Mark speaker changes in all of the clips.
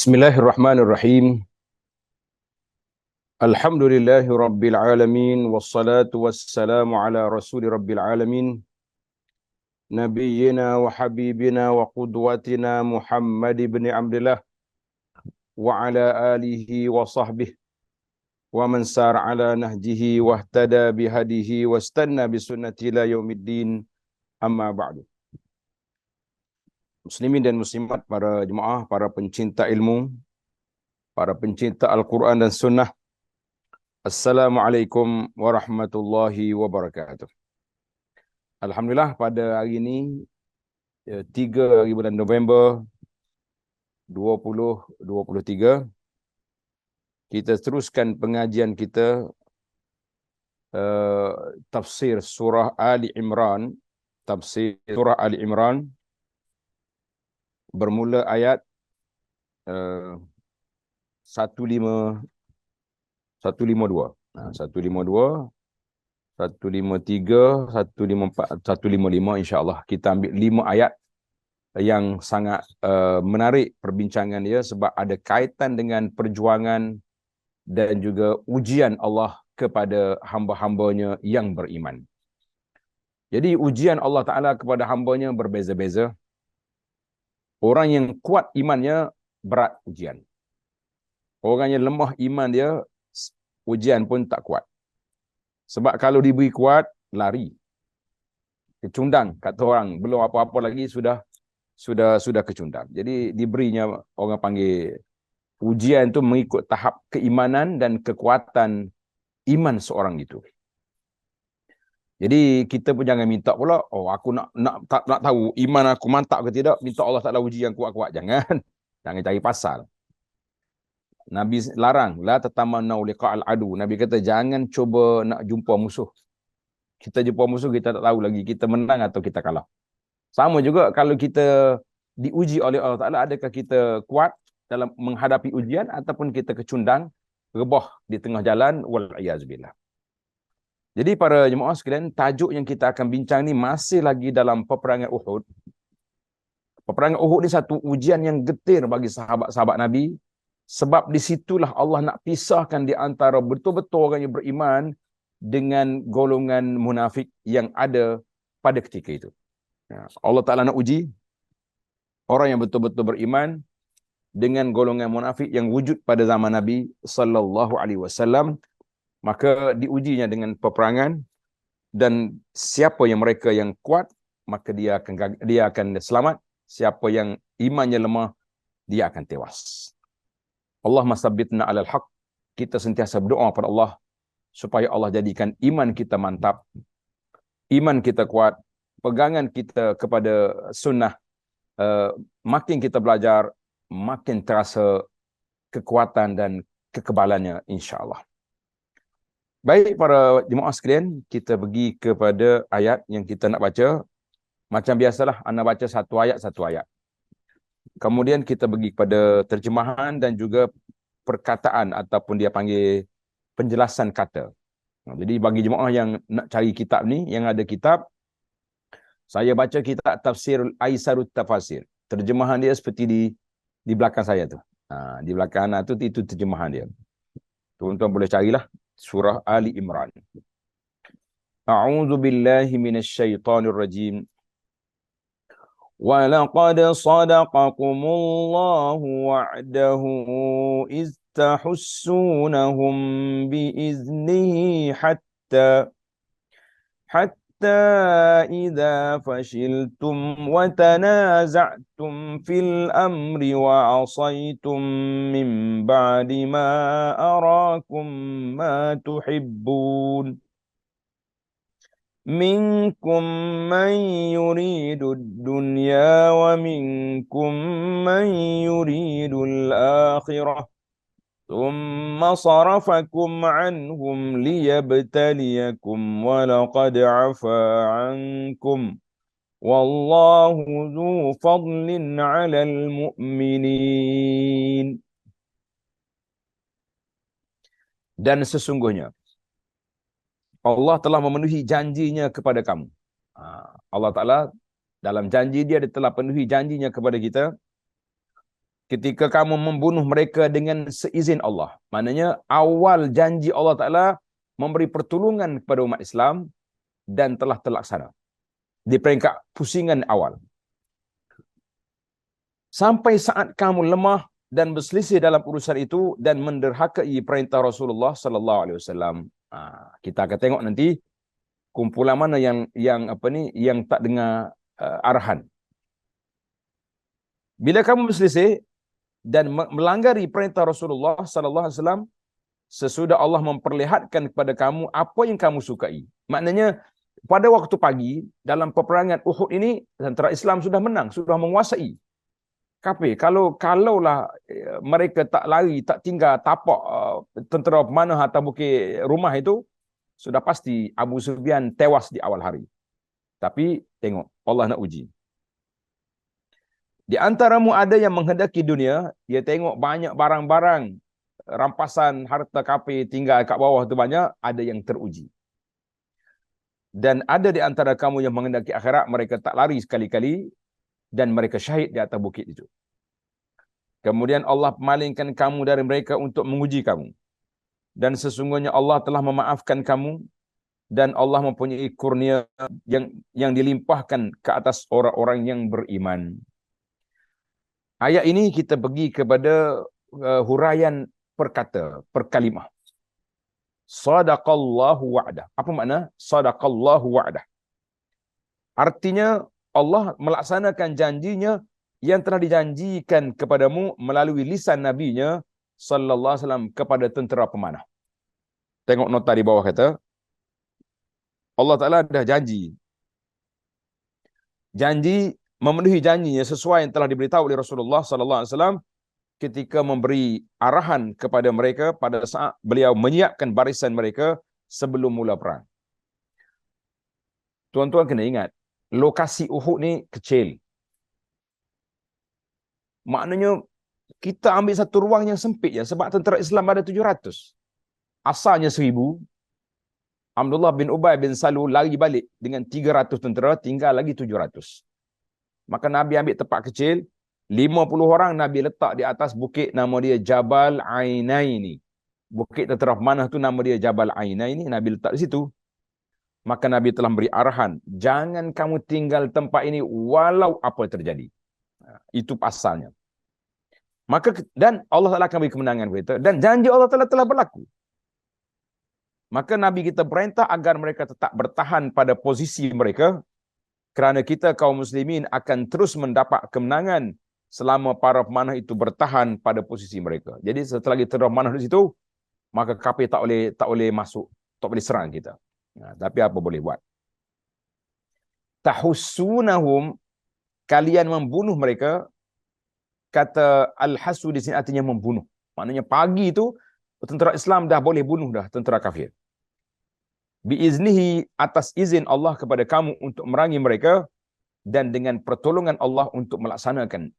Speaker 1: Bismillahirrahmanirrahim. Alhamdulillahi rabbil alamin wassalatu wassalamu ala rasuli rabbil alamin nabiyyina wa habibina wa qudwatina Muhammad ibn Abdullah wa ala alihi wa sahbihi wa man sar ala nahjihi wahtada bihadihi wastanna bisunnati ila yaumiddin, amma ba'du. Muslimin dan muslimat, para jemaah, para pencinta ilmu, para pencinta Al-Quran dan Sunnah, Assalamualaikum warahmatullahi wabarakatuh. Alhamdulillah, pada hari ini 3 hari bulan November 2023, kita teruskan pengajian kita tafsir surah Ali Imran. Tafsir surah Ali Imran bermula ayat 152, 153, 153, 154, 155. InsyaAllah kita ambil 5 ayat yang sangat menarik perbincangan dia, sebab ada kaitan dengan perjuangan dan juga ujian Allah kepada hamba-hambanya yang beriman. Jadi ujian Allah Ta'ala kepada hambanya berbeza-beza. Orang yang kuat imannya berat ujian. Orang yang lemah iman dia, ujian pun tak kuat. Sebab kalau diberi kuat, lari. Kecundang, kata orang. Belum apa-apa lagi sudah kecundang. Jadi diberinya, orang panggil, ujian itu mengikut tahap keimanan dan kekuatan iman seorang itu. Jadi kita pun jangan minta pula, oh aku nak tahu iman aku mantap ke tidak, minta Allah Taala uji yang kuat-kuat. Jangan. Jangan cari pasal. Nabi larang, la tatamannu liqa'al adu. Nabi kata jangan cuba nak jumpa musuh. Kita jumpa musuh, kita tak tahu lagi kita menang atau kita kalah. Sama juga kalau kita diuji oleh Allah Taala, adakah kita kuat dalam menghadapi ujian ataupun kita kecundang, rebah di tengah jalan, wal iyaz billah. Jadi para jemaah sekalian, tajuk yang kita akan bincang ni masih lagi dalam peperangan Uhud. Peperangan Uhud ni satu ujian yang getir bagi sahabat-sahabat Nabi, sebab di situlah Allah nak pisahkan di antara betul-betul orang yang beriman dengan golongan munafik yang ada pada ketika itu. Allah Ta'ala nak uji orang yang betul-betul beriman dengan golongan munafik yang wujud pada zaman Nabi sallallahu alaihi wasallam. Maka diujinya dengan peperangan, dan siapa yang mereka yang kuat, maka dia akan selamat. Siapa yang imannya lemah, dia akan tewas. Allahumma sabbitna alal haq. Kita sentiasa berdoa pada Allah supaya Allah jadikan iman kita mantap, iman kita kuat, pegangan kita kepada sunnah. Makin kita belajar, makin terasa kekuatan dan kekebalannya, insya-Allah. Baik para jemaah sekalian, kita pergi kepada ayat yang kita nak baca. Macam biasalah, anda baca satu ayat. Kemudian kita pergi kepada terjemahan dan juga perkataan ataupun dia panggil penjelasan kata. Jadi bagi jemaah yang nak cari kitab ni, yang ada kitab, saya baca kitab Tafsir Aisarut Tafasir. Terjemahan dia seperti di belakang saya tu. Di belakang anak tu, itu terjemahan dia. Tuan-tuan boleh carilah surah Ali Imran. A'udzu billahi minasyaitonir rajim. Wa laqad sadaqakumullahu wa'dahu iz tahussunahum biiznihi hatta idza fashiltum wa tanaza'tum fil amri wa 'asaytum min ba'di ma arakum ma tuhibbun minkum man yuridu ad-dunya wa minkum man yuridu al-akhirah ثم صرفكم عنهم ليبتليكم ولقد عفا عنكم والله ذو فضل على المؤمنين. Dan sesungguhnya Allah telah memenuhi janjinya kepada kamu. Allah Ta'ala dalam janji dia telah penuhi janjinya kepada kita, ketika kamu membunuh mereka dengan seizin Allah. Maknanya awal janji Allah Ta'ala memberi pertolongan kepada umat Islam dan telah terlaksana di peringkat pusingan awal. Sampai saat kamu lemah dan berselisih dalam urusan itu dan menderhakai perintah Rasulullah sallallahu alaihi wasallam. Kita akan tengok nanti kumpulan mana yang tak dengar arahan. Bila kamu berselisih dan melanggari perintah Rasulullah sallallahu alaihi wasallam, sesudah Allah memperlihatkan kepada kamu apa yang kamu sukai. Maknanya pada waktu pagi dalam peperangan Uhud ini, tentera Islam sudah menang, sudah menguasai kafir. Kalaulah mereka tak lari, tak tinggal tapak tentera pemanah atau bukit rumah itu, sudah pasti Abu Sufyan tewas di awal hari. Tapi tengok, Allah nak uji. Di antaramu ada yang menghendaki dunia, dia tengok banyak barang-barang, rampasan harta kafir tinggal kat bawah tu banyak, ada yang teruji. Dan ada di antara kamu yang menghendaki akhirat, mereka tak lari sekali-kali dan mereka syahid di atas bukit itu. Kemudian Allah memalingkan kamu dari mereka untuk menguji kamu. Dan sesungguhnya Allah telah memaafkan kamu dan Allah mempunyai kurnia yang dilimpahkan ke atas orang-orang yang beriman. Ayat ini kita pergi kepada huraian perkata, perkalimah. Sadaqallahu wa'dah. Apa makna sadaqallahu wa'dah? Artinya Allah melaksanakan janjinya yang telah dijanjikan kepadamu melalui lisan nabinya sallallahu alaihi wasallam kepada tentera pemanah. Tengok nota di bawah kata Allah Taala dah janji. Janji memenuhi janjinya sesuai yang telah diberitahu oleh Rasulullah sallallahu alaihi wasallam ketika memberi arahan kepada mereka pada saat beliau menyiapkan barisan mereka sebelum mula perang. Tuan-tuan kena ingat, lokasi Uhud ni kecil. Maknanya kita ambil satu ruang yang sempit je sebab tentera Islam ada 700. Asalnya 1000. Abdullah bin Ubay bin Salul lari balik dengan 300 tentera, tinggal lagi 700. Maka Nabi ambil tempat kecil, 50 orang Nabi letak di atas bukit nama dia Jabal Ainaini. Bukit tentera pemanah tu nama dia Jabal Ainaini, Nabi letak di situ. Maka Nabi telah beri arahan, jangan kamu tinggal tempat ini walau apa terjadi. Itu pasalnya. Maka dan Allah Taala akan beri kemenangan kepada kita dan janji Allah Taala telah berlaku. Maka Nabi kita perintah agar mereka tetap bertahan pada posisi mereka kerana kita kaum muslimin akan terus mendapat kemenangan selama para pemanah itu bertahan pada posisi mereka. Jadi setelah kita pemanah di situ, maka kafir tak boleh masuk, tak boleh serang kita. Tapi apa boleh buat? Tahussunahum, kalian membunuh mereka. Kata al-hasu di sini artinya membunuh. Maknanya pagi itu tentera Islam dah boleh bunuh dah tentera kafir. Biiznihi, atas izin Allah kepada kamu untuk merangi mereka dan dengan pertolongan Allah untuk melaksanakan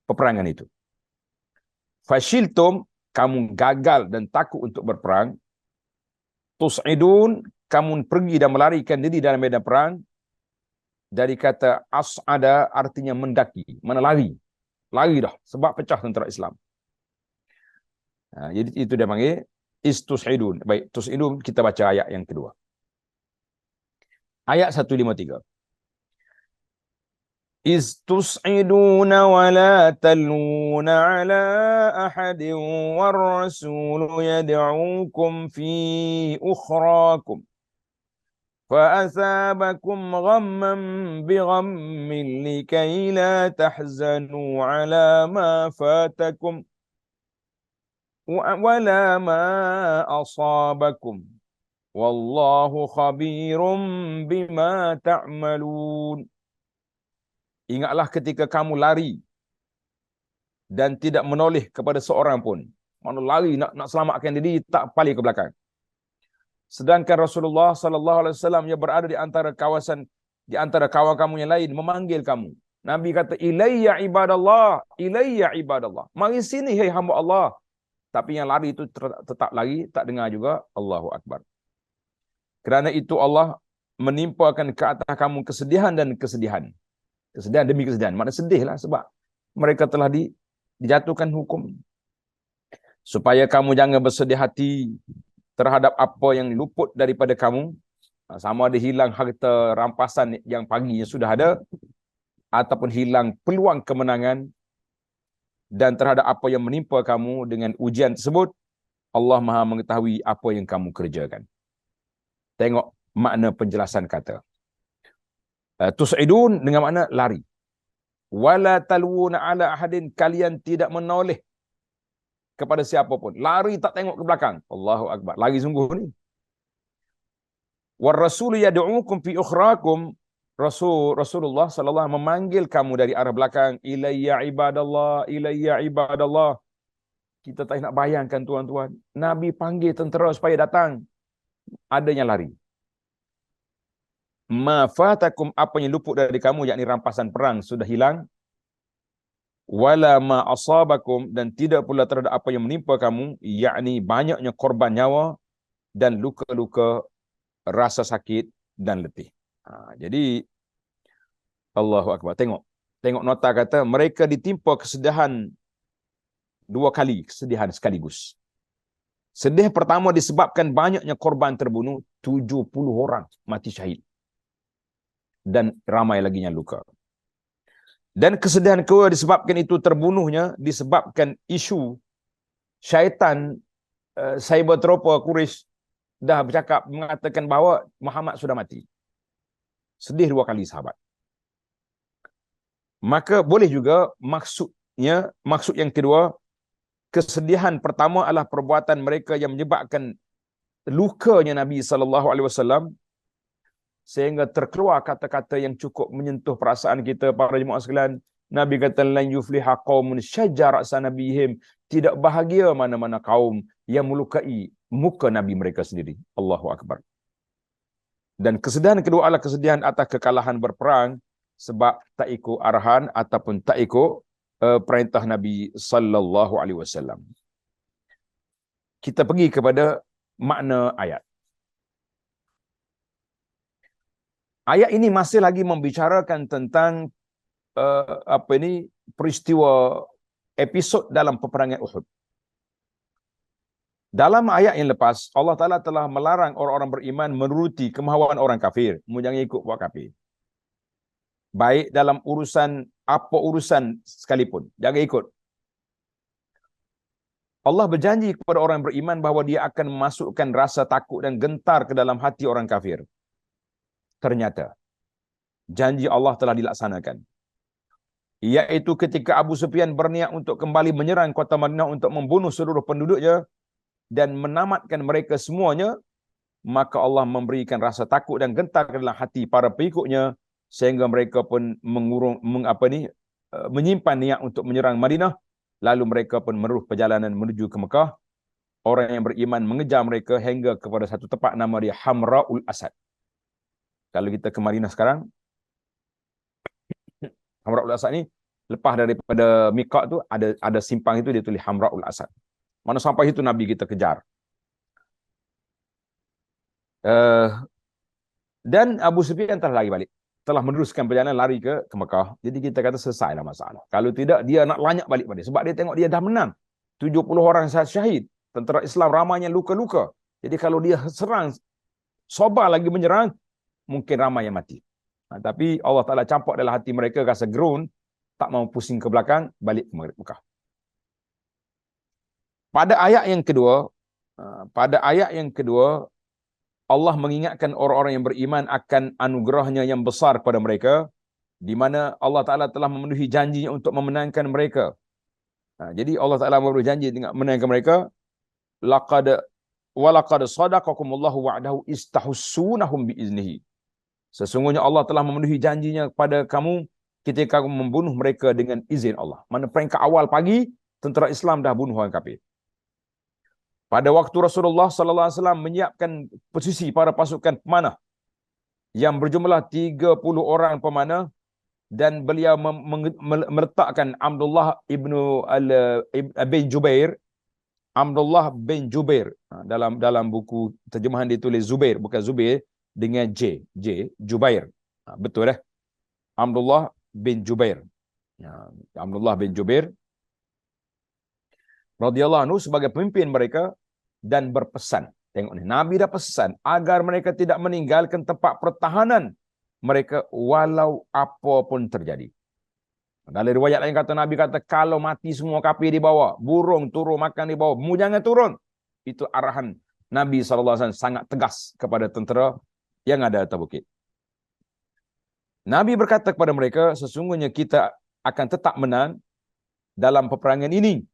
Speaker 1: peperangan itu. Fashiltum, kamu gagal dan takut untuk berperang. Tus'idun, kamu pergi dan melarikan diri dalam medan perang. Dari kata as'ada artinya mendaki, mana lari. Lari dah sebab pecah tentera Islam. Jadi itu dia panggil istus'idun. Baik, tus'idun kita baca ayat yang kedua. Ayat 153. Istus'iduna wa la taluna ala ahadin war rasul yad'ukum fi ukhrakum. فأثابكم غما بغم لكي لا تحزنوا على ما فاتكم ولا ما أصابكم والله خبير بما تعملون. Ingatlah ketika kamu lari dan tidak menoleh kepada seorang pun. Mana lari nak selamatkan diri, tak paling ke belakang. Sedangkan Rasulullah sallallahu alaihi wasallam yang berada di antara kawasan, di antara kawan kamu yang lain memanggil kamu. Nabi kata, ilayya ibadallah, ilayya ibadallah. Mari sini hai hamba Allah. Tapi yang lari itu tetap lari, tak dengar juga Allahu Akbar. Kerana itu Allah menimpakan ke atas kamu kesedihan dan kesedihan. Kesedihan demi kesedihan. Maknanya sedih lah sebab mereka telah dijatuhkan hukum. Supaya kamu jangan bersedih hati terhadap apa yang luput daripada kamu. Sama ada hilang harta rampasan yang paginya sudah ada, ataupun hilang peluang kemenangan. Dan terhadap apa yang menimpa kamu dengan ujian tersebut, Allah Maha mengetahui apa yang kamu kerjakan. Tengok makna penjelasan kata. Tus'idun dengan makna lari. Wala talwuna ala ahadin, kalian tidak menoleh kepada siapa pun. Lari tak tengok ke belakang. Allahu Akbar. Lari sungguh ni. War rasul yad'ukum fi ukhrakum. Rasulullah sallallahu memanggil kamu dari arah belakang. Ilayya ibadallah, ilayya ibadallah. Kita tak nak bayangkan tuan-tuan. Nabi panggil tentera supaya datang. Adanya lari. Ma fatakum, apa yang luput dari kamu, yakni rampasan perang sudah hilang. Wala ma asabakum, dan tidak pula terhadap apa yang menimpa kamu, yakni banyaknya korban nyawa dan luka-luka, rasa sakit dan letih. Jadi Allahu Akbar. Tengok nota kata mereka ditimpa kesedihan dua kali, kesedihan sekaligus. Sedih pertama disebabkan banyaknya korban terbunuh, 70 orang mati syahid. Dan ramai lagi yang luka. Dan kesedihan kedua disebabkan itu terbunuhnya, disebabkan isu syaitan Cybertropa Quraisy dah bercakap mengatakan bahawa Muhammad sudah mati. Sedih dua kali sahabat. Maka boleh juga maksud yang kedua, kesedihan pertama adalah perbuatan mereka yang menyebabkan lukanya Nabi SAW, sehingga terkeluar kata-kata yang cukup menyentuh perasaan kita para jemaah sekalian. Nabi kata, lan yufliha qaumun syajara sanabihim, tidak bahagia mana-mana kaum yang melukai muka Nabi mereka sendiri. Allahu Akbar. Dan kesedihan kedua adalah kesedihan atas kekalahan berperang sebab tak ikut arahan ataupun tak ikut perintah Nabi sallallahu alaihi wasallam. Kita pergi kepada makna ayat. Ayat ini masih lagi membicarakan tentang peristiwa episod dalam peperangan Uhud. Dalam ayat yang lepas, Allah Ta'ala telah melarang orang-orang beriman menuruti kemahuan orang kafir. Jangan ikut buat kafir. Baik dalam urusan, apa urusan sekalipun. Jangan ikut. Allah berjanji kepada orang beriman bahawa dia akan memasukkan rasa takut dan gentar ke dalam hati orang kafir. Ternyata, janji Allah telah dilaksanakan. Iaitu ketika Abu Sufyan berniat untuk kembali menyerang kota Madinah untuk membunuh seluruh penduduknya dan menamatkan mereka semuanya, maka Allah memberikan rasa takut dan gentar ke dalam hati para pengikutnya, sehingga mereka pun menyimpan niat untuk menyerang Madinah. Lalu mereka pun meneruh perjalanan menuju ke Mekah. Orang yang beriman mengejar mereka hingga kepada satu tempat nama dia Hamra'ul Asad. Kalau kita ke Madinah sekarang, Hamra'ul Asad ni lepas daripada Miqat tu ada simpang itu, dia tulis Hamra'ul Asad. Mana sampai itu Nabi kita kejar. Dan Abu Sufyan telah lari balik. Telah meneruskan perjalanan lari ke Mekah. Jadi kita kata selesailah masalah. Kalau tidak, dia nak lanyak balik pada. Sebab dia tengok dia dah menang. 70 orang syahid. Tentera Islam ramainya luka-luka. Jadi kalau dia serang, sabar lagi menyerang, mungkin ramai yang mati. Tapi Allah Ta'ala campak dalam hati mereka, rasa gerun, tak mau pusing ke belakang, balik ke Mekah. Pada ayat yang kedua, Allah mengingatkan orang-orang yang beriman akan anugerahnya yang besar kepada mereka, di mana Allah Ta'ala telah memenuhi janjinya untuk memenangkan mereka. Jadi Allah Ta'ala memberi janji dengan memenangkan mereka. Walaqad sadaqakumullahu wa'dahu istahussunahum biiznihi. Sesungguhnya Allah telah memenuhi janjinya kepada kamu ketika kamu membunuh mereka dengan izin Allah. Mana peringkat awal pagi, tentera Islam dah bunuh orang kafir. Pada waktu Rasulullah sallallahu alaihi wasallam menyiapkan posisi para pasukan pemanah yang berjumlah 30 orang pemanah, dan beliau meletakkan Abdullah bin Jubair. Abdullah bin Jubair, dalam buku terjemahan ditulis Zubair, bukan Zubair dengan J Jubair. Betul dah. Abdullah bin Jubair. Ya, Abdullah bin Jubair radhiyallahu anhu sebagai pemimpin mereka dan berpesan. Tengok ni, Nabi dah pesan agar mereka tidak meninggalkan tempat pertahanan mereka walau apa pun terjadi. Dalam riwayat lain kata Nabi kata, kalau mati semua kafir di bawah, burung turun makan di bawah, mu jangan turun. Itu arahan Nabi SAW sangat tegas kepada tentera yang ada atas bukit. Nabi berkata kepada mereka, sesungguhnya kita akan tetap menang dalam peperangan ini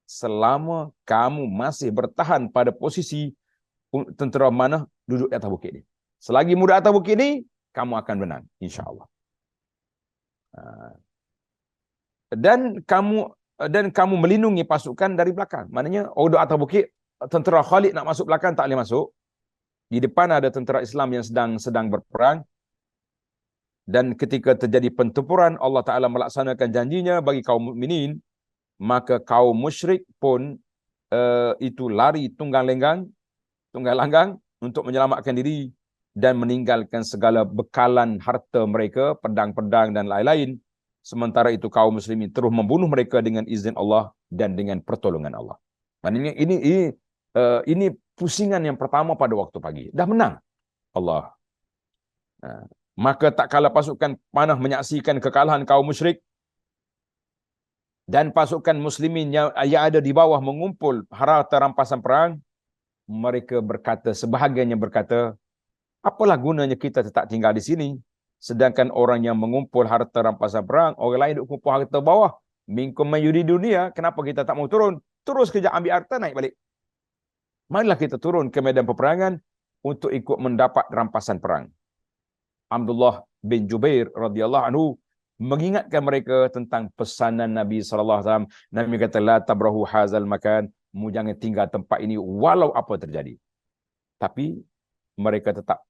Speaker 1: selama kamu masih bertahan pada posisi tentera mana duduk di atas bukit ini. Selagi muda atas bukit ini, kamu akan menang, insya-Allah. Dan kamu melindungi pasukan dari belakang. Maknanya, duduk atas bukit, tentera Khalid nak masuk belakang tak boleh masuk. Di depan ada tentera Islam yang sedang berperang. Dan ketika terjadi pertempuran, Allah Ta'ala melaksanakan janjinya bagi kaum mukminin, maka kaum musyrik pun itu lari tunggang langgang untuk menyelamatkan diri dan meninggalkan segala bekalan harta mereka, pedang-pedang dan lain-lain. Sementara itu kaum muslimin terus membunuh mereka dengan izin Allah dan dengan pertolongan Allah. Maknanya ini pusingan yang pertama pada waktu pagi. Dah menang Allah. Maka tak kala pasukan panah menyaksikan kekalahan kaum musyrik dan pasukan muslimin yang ada di bawah mengumpul harta rampasan perang, mereka berkata, sebahagiannya berkata, apalah gunanya kita tetap tinggal di sini, sedangkan orang yang mengumpul harta rampasan perang, orang lain duk kumpul harta bawah, minkum mayuri dunia, kenapa kita tak mau turun? Terus kejap ambil harta, naik balik. Marilah kita turun ke medan peperangan untuk ikut mendapat rampasan perang. Abdullah bin Jubair radhiyallahu anhu mengingatkan mereka tentang pesanan Nabi SAW. Nabi kata, la tabrahu hazal makan, mu jangan tinggal tempat ini walau apa terjadi. Tapi mereka tetap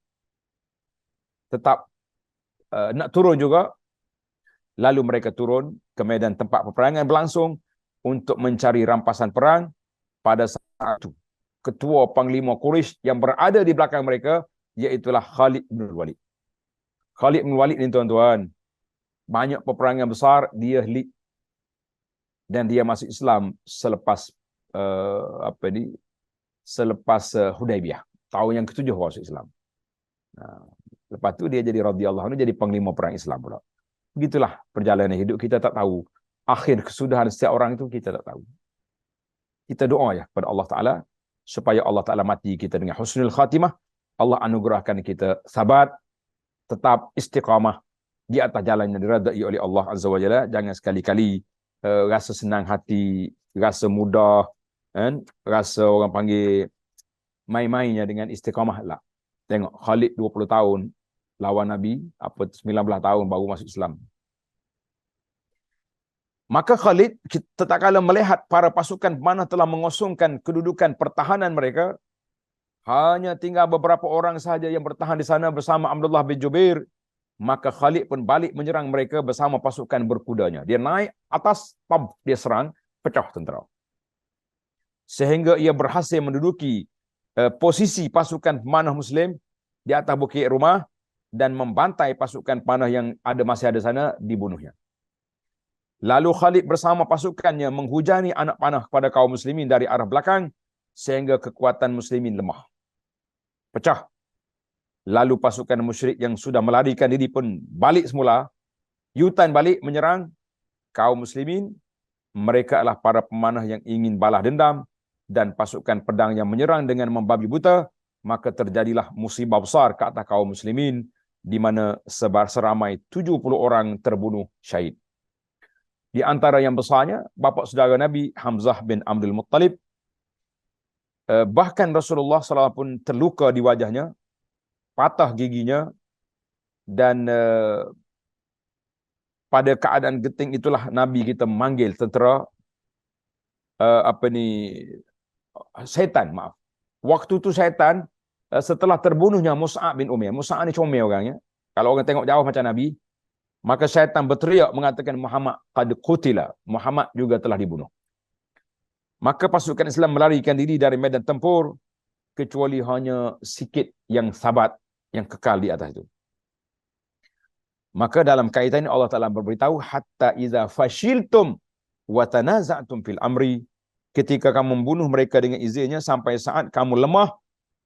Speaker 1: nak turun juga. Lalu mereka turun ke medan tempat peperangan berlangsung untuk mencari rampasan perang. Pada saat itu, ketua panglima Quraisy yang berada di belakang mereka, iaitulah Khalid bin Walid. Khalid bin Walid ni tuan-tuan, banyak peperangan besar dia lead, dan dia masuk Islam selepas Hudaibiyah, tahun yang ke-7 masuk Islam. Lepas tu dia jadi radhiyallahu anhu, jadi panglima perang Islam pula. Begitulah perjalanan hidup, kita tak tahu akhir kesudahan setiap orang itu, kita tak tahu. Kita doa ya pada Allah Ta'ala supaya Allah Ta'ala mati kita dengan husnul khatimah. Allah anugerahkan kita sabat, tetap istiqamah di atas jalan yang diredai oleh Allah Azza wa Jalla. Jangan sekali-kali rasa senang hati, rasa mudah, rasa orang panggil main-mainnya dengan istiqamah lah. Tengok Khalid 20 tahun lawan Nabi, 19 tahun baru masuk Islam. Maka Khalid tak kala melihat para pasukan panah telah mengosongkan kedudukan pertahanan mereka, hanya tinggal beberapa orang sahaja yang bertahan di sana bersama Abdullah bin Jubair, maka Khalid pun balik menyerang mereka bersama pasukan berkudanya. Dia naik atas, dia serang, pecah tentera. Sehingga ia berhasil menduduki posisi pasukan panah Muslim di atas bukit rumah dan membantai pasukan panah yang masih ada sana, dibunuhnya. Lalu Khalid bersama pasukannya menghujani anak panah kepada kaum muslimin dari arah belakang sehingga kekuatan muslimin lemah, pecah. Lalu pasukan musyrik yang sudah melarikan diri pun balik semula, yutan balik menyerang kaum muslimin. Mereka adalah para pemanah yang ingin balas dendam dan pasukan pedang yang menyerang dengan membabi buta. Maka terjadilah musibah besar ke atas kaum muslimin, di mana seramai 70 orang terbunuh syahid. Di antara yang besarnya bapa saudara Nabi Hamzah bin Abdul Muttalib. Bahkan Rasulullah SAW pun terluka di wajahnya, patah giginya, dan pada keadaan genting itulah Nabi kita memanggil tentera syaitan, maaf. Waktu tu syaitan, setelah terbunuhnya Mus'ab bin Umair. Mus'ab ni comel orangnya. Kalau orang tengok jauh macam Nabi, maka syaitan berteriak mengatakan Muhammad qad qutila, Muhammad juga telah dibunuh. Maka pasukan Islam melarikan diri dari medan tempur, kecuali hanya sikit yang sabat, yang kekal di atas itu. Maka dalam kaitan ini Allah Ta'ala berberitahu, hatta iza fashiltum wa tanaza'tum fil amri, ketika kamu membunuh mereka dengan izinnya, sampai saat kamu lemah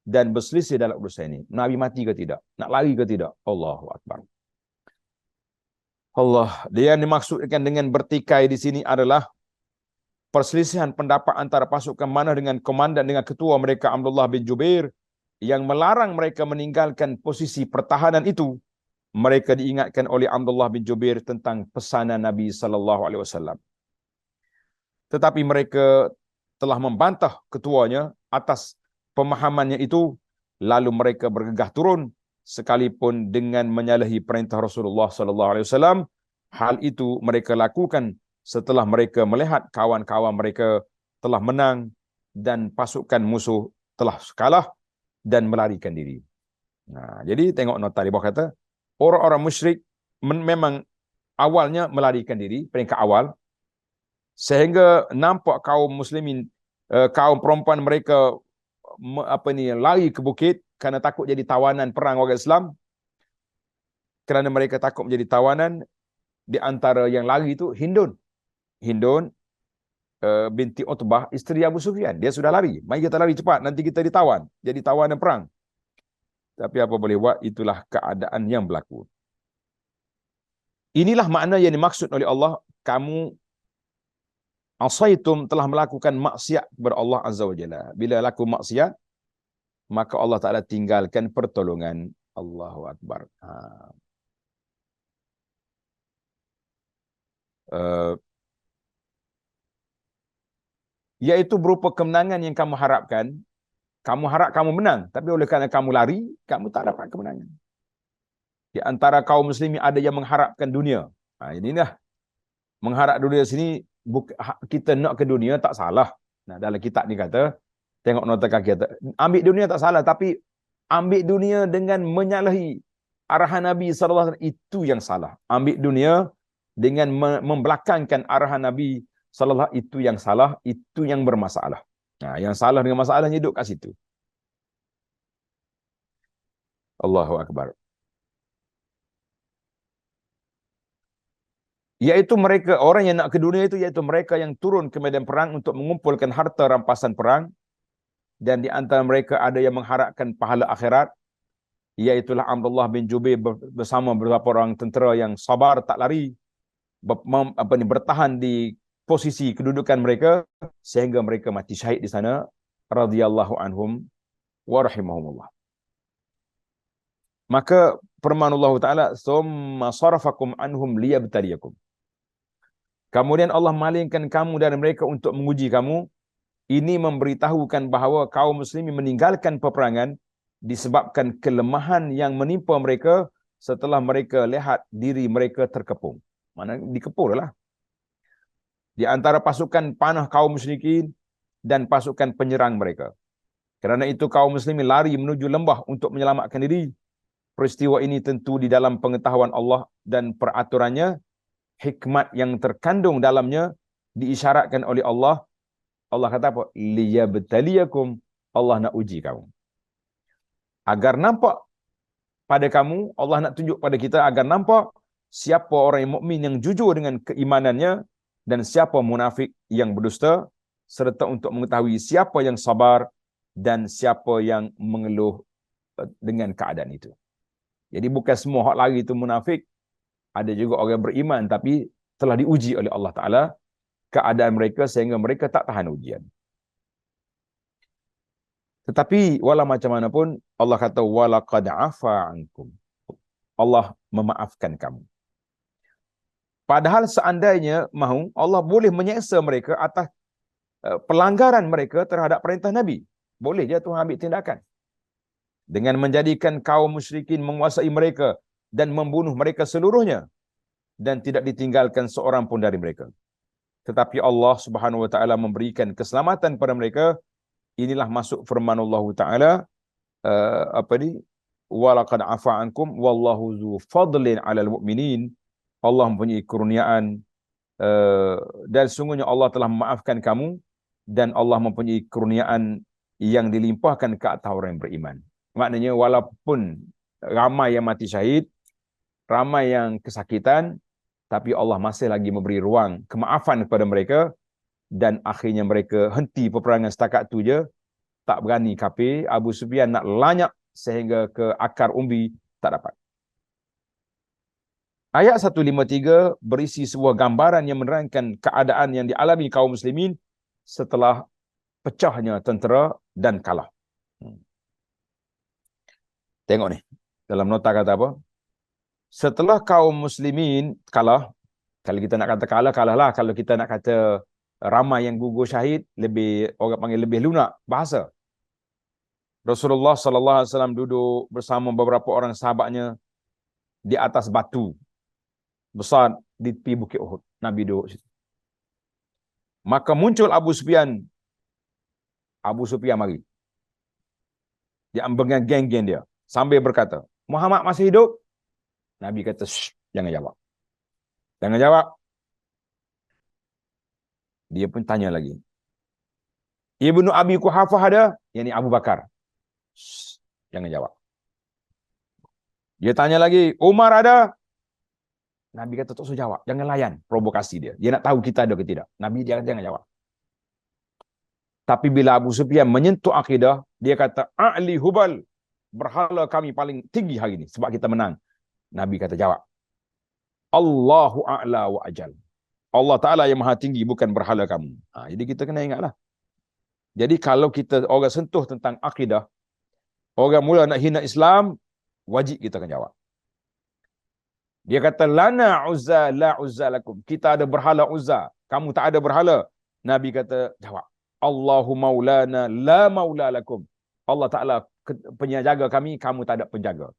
Speaker 1: dan berselisih dalam urusan ini. Nabi mati ke tidak? Nak lari ke tidak? Allahu Akbar. Allah, dia yang dimaksudkan dengan bertikai di sini adalah perselisihan pendapat antara pasukan mana dengan komandan, dengan ketua mereka Abdullah bin Jubair, yang melarang mereka meninggalkan posisi pertahanan itu. Mereka diingatkan oleh Abdullah bin Jubair tentang pesanan Nabi sallallahu alaihi wasallam. Tetapi mereka telah membantah ketuanya atas pemahamannya itu, lalu mereka bergegah turun sekalipun dengan menyalahi perintah Rasulullah sallallahu alaihi wasallam. Hal itu mereka lakukan setelah mereka melihat kawan-kawan mereka telah menang dan pasukan musuh telah kalah dan melarikan diri. Nah, jadi tengok nota di bawah kata, orang-orang musyrik memang awalnya melarikan diri, peringkat awal, sehingga nampak kaum muslimin, kaum perempuan mereka lari ke bukit kerana takut jadi tawanan perang orang Islam. Kerana mereka takut menjadi tawanan, di antara yang lari itu Hindun binti Utbah, isteri Abu Sufyan. Dia sudah lari. Mari kita lari cepat, nanti kita ditawan, jadi tawanan perang. Tapi apa boleh buat, itulah keadaan yang berlaku. Inilah makna yang dimaksud oleh Allah, kamu asaitum, telah melakukan maksiat kepada Allah Azza wa Jalla. Bila laku maksiat, maka Allah Ta'ala tinggalkan pertolongan. Allahu Akbar. Iaitu berupa kemenangan yang kamu harapkan. Kamu harap kamu menang, tapi oleh kerana kamu lari, kamu tak dapat kemenangan. Di antara kaum muslimin ada yang mengharapkan dunia. Inilah mengharap dunia sini, kita nak ke dunia tak salah. Nah, dalam kitab ni kata, tengok nota kaki kata, ambil dunia tak salah, tapi ambil dunia dengan menyalahi arahan Nabi sallallahu alaihi wasallam, itu yang salah. Ambil dunia dengan membelakangkan arahan Nabi sallallahu, itu yang salah, itu yang bermasalah. Nah, yang salah dengan masalahnya duduk kat situ. Allahu Akbar. Iaitu mereka, orang yang nak ke dunia itu, iaitu mereka yang turun ke medan perang untuk mengumpulkan harta rampasan perang, dan di antara mereka ada yang mengharapkan pahala akhirat, iaitulah Abdullah bin Jubair bersama beberapa orang tentera yang sabar, tak lari, bertahan di posisi kedudukan mereka sehingga mereka mati syahid di sana, radhiyallahu anhum wa rahimahumullah. Maka firman Allah Ta'ala, summa sarafakum anhum liyabtaliyakum. Kemudian Allah malingkan kamu dari mereka untuk menguji kamu. Ini memberitahukan bahawa kaum muslimin meninggalkan peperangan disebabkan kelemahan yang menimpa mereka setelah mereka lihat diri mereka terkepung. Mana dikepung lah. Di antara pasukan panah kaum musyrikin dan pasukan penyerang mereka. Kerana itu kaum muslimin lari menuju lembah untuk menyelamatkan diri. Peristiwa ini tentu di dalam pengetahuan Allah dan peraturannya, hikmat yang terkandung dalamnya diisyaratkan oleh Allah. Allah kata apa? Liyabtaliyakum, Allah nak uji kamu. Agar nampak pada kamu, Allah nak tunjuk pada kita agar nampak siapa orang yang mukmin yang jujur dengan keimanannya dan siapa munafik yang berdusta, serta untuk mengetahui siapa yang sabar dan siapa yang mengeluh dengan keadaan itu. Jadi bukan semua hak lari itu munafik. Ada juga orang beriman tapi telah diuji oleh Allah Ta'ala keadaan mereka sehingga mereka tak tahan ujian. Tetapi walau macam mana pun, Allah kata walaqad afa ankum. Allah memaafkan kamu. Padahal seandainya mahu, Allah boleh menyeksa mereka atas pelanggaran mereka terhadap perintah Nabi. Boleh je Tuhan ambil tindakan. Dengan menjadikan kaum musyrikin menguasai mereka dan membunuh mereka seluruhnya. Dan tidak ditinggalkan seorang pun dari mereka. Tetapi Allah Subhanahu Wa Taala memberikan keselamatan pada mereka. Inilah masuk firman Allah Ta'ala, walaqad afa ankum wallahu zu fadlin 'alal mu'minin. Allah mempunyai kurniaan dan sungguhnya Allah telah memaafkan kamu dan Allah mempunyai kurniaan yang dilimpahkan ke atas orang yang beriman. Maknanya walaupun ramai yang mati syahid, ramai yang kesakitan, tapi Allah masih lagi memberi ruang kemaafan kepada mereka, dan akhirnya mereka henti peperangan setakat tu je, tak berani kafir. Abu Sufyan nak lanyak sehingga ke akar umbi, tak dapat. Ayat 153 berisi sebuah gambaran yang menerangkan keadaan yang dialami kaum muslimin setelah pecahnya tentera dan kalah. Tengok ni, dalam nota kata apa? Setelah kaum muslimin kalah, kalau kita nak kata kalah, kalah lah. Kalau kita nak kata ramai yang gugur syahid, lebih, orang panggil lebih lunak bahasa. Rasulullah sallallahu alaihi wasallam duduk bersama beberapa orang sahabatnya di atas batu besar di tepi Bukit Uhud. Nabi duduk situ. Maka muncul Abu Sufyan. Abu Sufyan mari. Dia dengan geng-geng dia sambil berkata, Muhammad masih hidup? Nabi kata, jangan jawab. Jangan jawab. Dia pun tanya lagi. Ibnu Abi Quhafah ada? Yang ni Abu Bakar. Jangan jawab. Dia tanya lagi, Umar ada? Nabi kata, tak usah jawab. Jangan layan provokasi dia. Dia nak tahu kita ada ke tidak. Nabi dia kata, jangan jawab. Tapi bila Abu Sufyan menyentuh akidah, dia kata, A'li Hubal, berhala kami paling tinggi hari ini sebab kita menang. Nabi kata, jawab. Allahu a'la wa ajal. Allah Ta'ala yang maha tinggi, bukan berhala kamu. Jadi kita kena ingatlah. Jadi kalau kita orang sentuh tentang akidah, orang mula nak hina Islam, wajib kita akan jawab. Dia kata, lana uzza la uzza lakum. Kita ada berhala Uzza, kamu tak ada berhala. Nabi kata, jawab. Allahu maulana la maula lakum. Allah Ta'ala penjaga kami, kamu tak ada penjaga.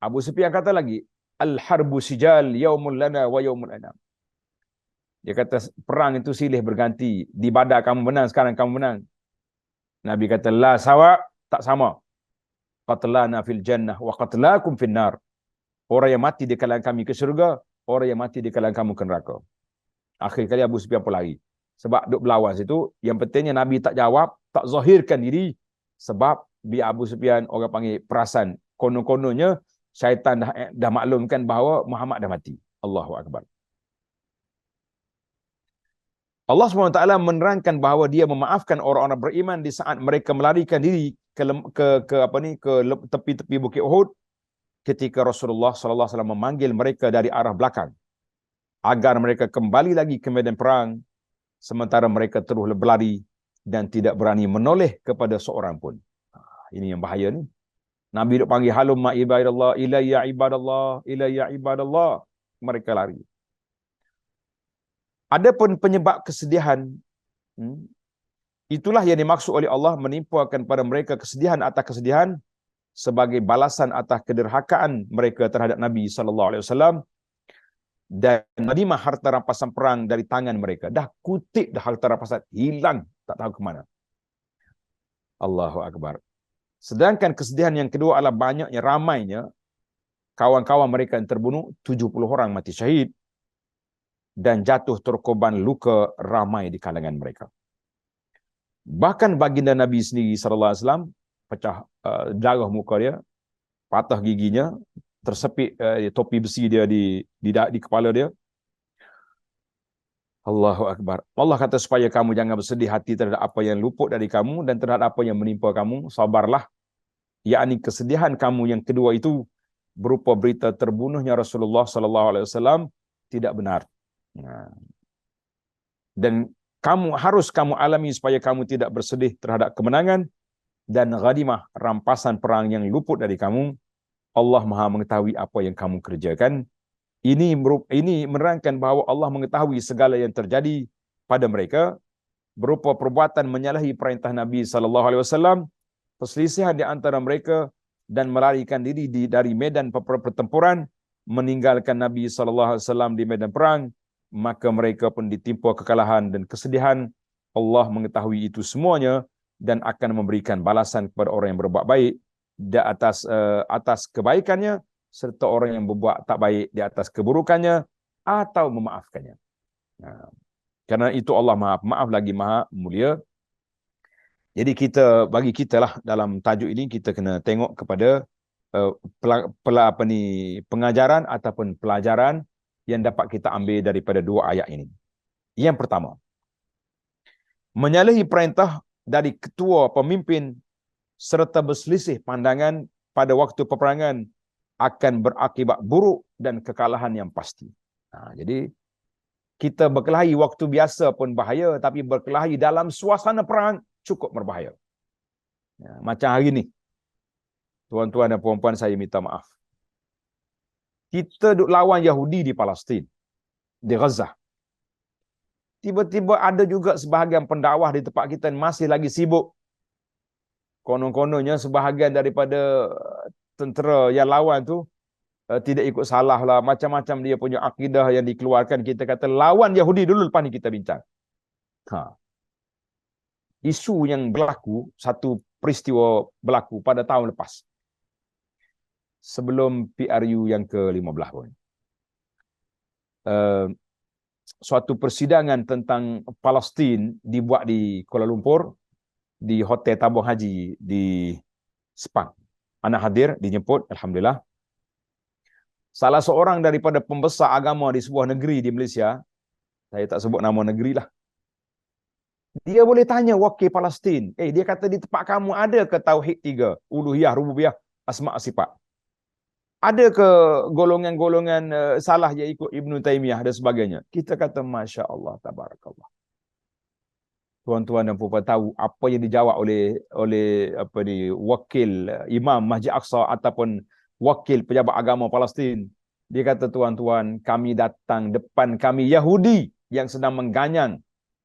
Speaker 1: Abu Sufyan kata lagi, al-harbu sijal yaumul lana wa yaumul anam. Dia kata, perang itu silih berganti. Di Badar kamu menang, sekarang kamu menang. Nabi kata, la sawa, tak sama. Qatlana fil jannah wa qatlakum fil nar. Orang yang mati di kalangan kami ke syurga, orang yang mati di kalangan kamu ke neraka. Akhir kali Abu Sufyan pun lari. Sebab duk berlawan situ, yang pentingnya Nabi tak jawab, tak zahirkan diri. Sebab biar Abu Sufyan orang panggil perasan. Konon-kononnya syaitan dah maklumkan bahawa Muhammad dah mati. Allahu Akbar. Allah SWT menerangkan bahawa dia memaafkan orang-orang beriman di saat mereka melarikan diri ke tepi-tepi Bukit Uhud ketika Rasulullah SAW memanggil mereka dari arah belakang agar mereka kembali lagi ke medan perang, sementara mereka terus berlari dan tidak berani menoleh kepada seorang pun. Ini yang bahaya ni. Nabi duk panggil halumma ibadallah, ilayya ibadallah, ilayya ibadallah. Mereka lari. Adapun penyebab kesedihan, itulah yang dimaksud oleh Allah, menimpakan pada mereka kesedihan atas kesedihan sebagai balasan atas kederhakaan mereka terhadap Nabi SAW, dan menerima harta rampasan perang dari tangan mereka. Dah kutip dah harta rampasan, hilang, tak tahu ke mana. Allahu Akbar. Sedangkan kesedihan yang kedua adalah banyaknya, ramainya kawan-kawan mereka yang terbunuh, 70 orang mati syahid, dan jatuh terkorban luka ramai di kalangan mereka. Bahkan baginda Nabi sendiri SAW pecah darah muka dia, patah giginya, tersepit topi besi dia di kepala dia. Allahu Akbar. Allah kata supaya kamu jangan bersedih hati terhadap apa yang luput dari kamu dan terhadap apa yang menimpa kamu, sabarlah. Yakni kesedihan kamu yang kedua itu berupa berita terbunuhnya Rasulullah SAW tidak benar. Dan harus kamu alami supaya kamu tidak bersedih terhadap kemenangan dan ghanimah, rampasan perang yang luput dari kamu. Allah Maha mengetahui apa yang kamu kerjakan. Ini menerangkan bahawa Allah mengetahui segala yang terjadi pada mereka berupa perbuatan menyalahi perintah Nabi SAW, perselisihan di antara mereka, dan melarikan diri dari medan pertempuran, meninggalkan Nabi SAW di medan perang. Maka mereka pun ditimpa kekalahan dan kesedihan. Allah mengetahui itu semuanya dan akan memberikan balasan kepada orang yang berbuat baik di atas kebaikannya, serta orang yang berbuat tak baik di atas keburukannya atau memaafkannya. Karena itu Allah maaf lagi maha mulia. Jadi bagi kita lah dalam tajuk ini, kita kena tengok kepada pengajaran ataupun pelajaran yang dapat kita ambil daripada dua ayat ini. Yang pertama, menyalahi perintah dari ketua pemimpin serta berselisih pandangan pada waktu peperangan akan berakibat buruk dan kekalahan yang pasti. Jadi kita berkelahi waktu biasa pun bahaya, tapi berkelahi dalam suasana perang cukup berbahaya. Macam hari ni, tuan-tuan dan puan-puan, saya minta maaf. Kita duk lawan Yahudi di Palestin, di Gaza. Tiba-tiba ada juga sebahagian pendakwah di tempat kita masih lagi sibuk. Konon-kononnya sebahagian daripada tentera yang lawan tu tidak ikut salah lah. Macam-macam dia punya akidah yang dikeluarkan. Kita kata lawan Yahudi dulu, lepas ni kita bincang. Isu yang berlaku, satu peristiwa berlaku pada tahun lepas. Sebelum PRU yang ke-15 pun. Suatu persidangan tentang Palestin dibuat di Kuala Lumpur, di Hotel Tabung Haji di Sepang. Anak hadir, dijemput, Alhamdulillah. Salah seorang daripada pembesar agama di sebuah negeri di Malaysia, saya tak sebut nama negeri lah, dia boleh tanya wakil Palestin, dia kata di tempat kamu ada ke Tauhid 3, Uluhiyah, Rububiyah, Asma' Sifat? Ada ke golongan-golongan salah yang ikut Ibn Taymiyah dan sebagainya? Kita kata Masya Allah, Tabarakallah. Tuan-tuan dan puan-puan tahu apa yang dijawab oleh wakil Imam Masjid Aqsa ataupun wakil pejabat agama Palestin. Dia kata, tuan-tuan, kami datang depan kami Yahudi yang sedang mengganyang.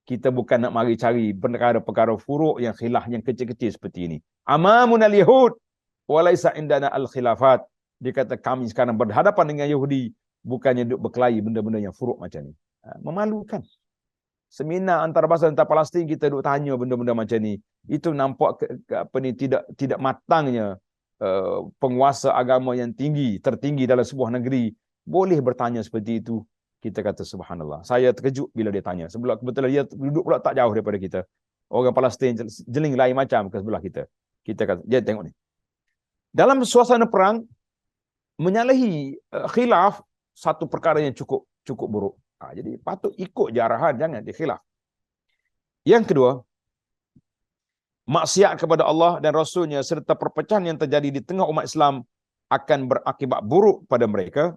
Speaker 1: Kita bukan nak mari cari perkara-perkara furuk yang khilaf yang kecil-kecil seperti ini. Amamun al-Yahud walaysa indana al-khilafat. Dia kata kami sekarang berhadapan dengan Yahudi, bukannya duk berkelahi benda-benda yang furuk macam ni. Memalukan. Seminar antarabangsa tentang Palestin kita duk tanya benda-benda macam ni. Itu nampak tidak matangnya penguasa agama yang tertinggi dalam sebuah negeri boleh bertanya seperti itu. Kita kata subhanallah. Saya terkejut bila dia tanya. Sebab kebetulan dia duduk pula tak jauh daripada kita. Orang Palestin jeling lain macam ke sebelah kita. Kita kata, dia tengok ni. Dalam suasana perang, menyalahi khilaf satu perkara yang cukup buruk. Jadi patut ikut je arahan, jangan dikhilaf. Yang kedua, maksiat kepada Allah dan Rasulnya serta perpecahan yang terjadi di tengah umat Islam akan berakibat buruk pada mereka.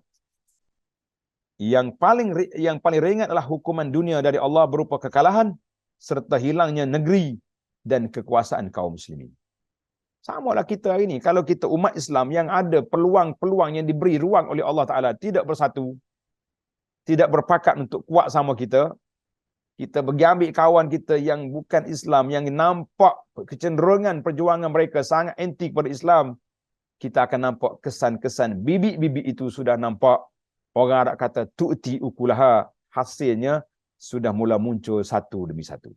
Speaker 1: Yang paling ringan adalah hukuman dunia dari Allah berupa kekalahan serta hilangnya negeri dan kekuasaan kaum muslimin. Sama lah kita hari ini. Kalau kita umat Islam yang ada peluang-peluang yang diberi ruang oleh Allah Ta'ala tidak bersatu, tidak berpakat untuk kuat sama kita, kita pergi ambil kawan kita yang bukan Islam, yang nampak kecenderungan perjuangan mereka sangat anti kepada Islam, kita akan nampak kesan-kesan bibit-bibit itu sudah nampak. Orang Arab kata tu'ti ukulaha, hasilnya sudah mula muncul satu demi satu.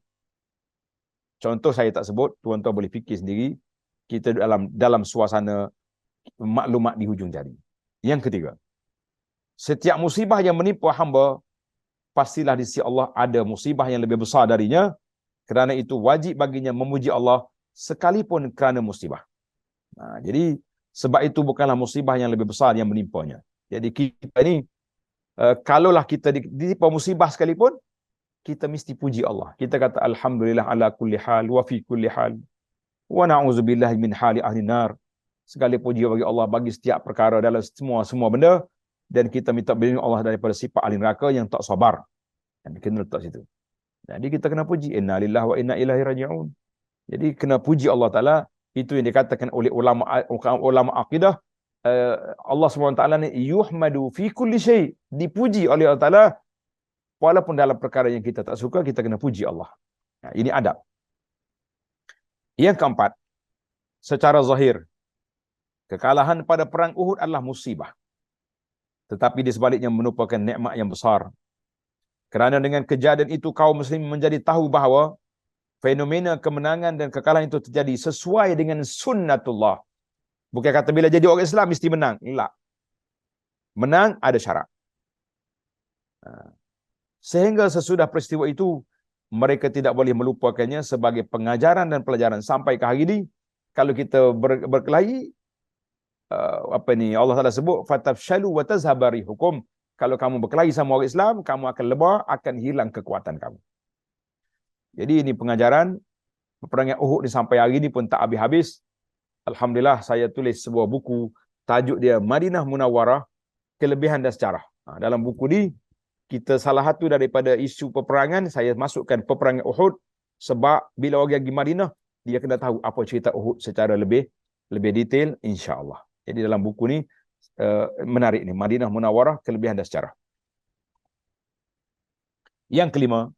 Speaker 1: Contoh saya tak sebut, tuan-tuan boleh fikir sendiri. Kita dalam suasana maklumat di hujung jari. Yang ketiga, setiap musibah yang menimpa hamba, pastilah di sisi Allah ada musibah yang lebih besar darinya. Kerana itu wajib baginya memuji Allah sekalipun kerana musibah. Jadi sebab itu bukanlah musibah yang lebih besar yang menimpanya. Jadi kita ni, kalaulah kita ditimpa musibah sekalipun, kita mesti puji Allah. Kita kata alhamdulillah ala kulli hal wa fi kulli hal. Wa na'udzubillahi min hali ahli nar. Segala puji bagi Allah bagi setiap perkara dalam semua benda, dan kita minta berlindung Allah daripada sifat ahli neraka yang tak sabar. Dan kena letak situ. Jadi kita kena puji inna lillahi wa inna ilaihi raji'un. Jadi kena puji Allah Taala. Itu yang dikatakan oleh ulama akidah. Allah SWT ni yuhmadu fi kulli syai, dipuji oleh Allah Taala walaupun dalam perkara yang kita tak suka, kita kena puji Allah. Ini adab. Yang keempat, secara zahir, kekalahan pada perang Uhud adalah musibah. Tetapi di sebaliknya merupakan nikmat yang besar. Kerana dengan kejadian itu kaum muslim menjadi tahu bahawa fenomena kemenangan dan kekalahan itu terjadi sesuai dengan sunnatullah. Bukan kata bila jadi orang Islam mesti menang. Tak. Menang ada syarat. Sehingga sesudah peristiwa itu, mereka tidak boleh melupakannya sebagai pengajaran dan pelajaran sampai ke hari ini. Kalau kita berkelahi, apa ni, Allah Taala sebut fatafshalu wa tazhabari hukum. Kalau kamu berkelahi sama orang Islam, kamu akan lebah, akan hilang kekuatan kamu. Jadi ini pengajaran peperangan Uhud ni sampai hari ni pun tak habis-habis. Alhamdulillah saya tulis sebuah buku, tajuk dia Madinah Munawwarah, Kelebihan dan Sejarah. Dalam buku ni kita salah satu daripada isu peperangan saya masukkan peperangan Uhud, sebab bila orang pergi Madinah dia kena tahu apa cerita Uhud secara lebih detail, insya-Allah. Jadi dalam buku ni menarik ni, Madinah Munawwarah, Kelebihan dan Sejarah. Yang kelima,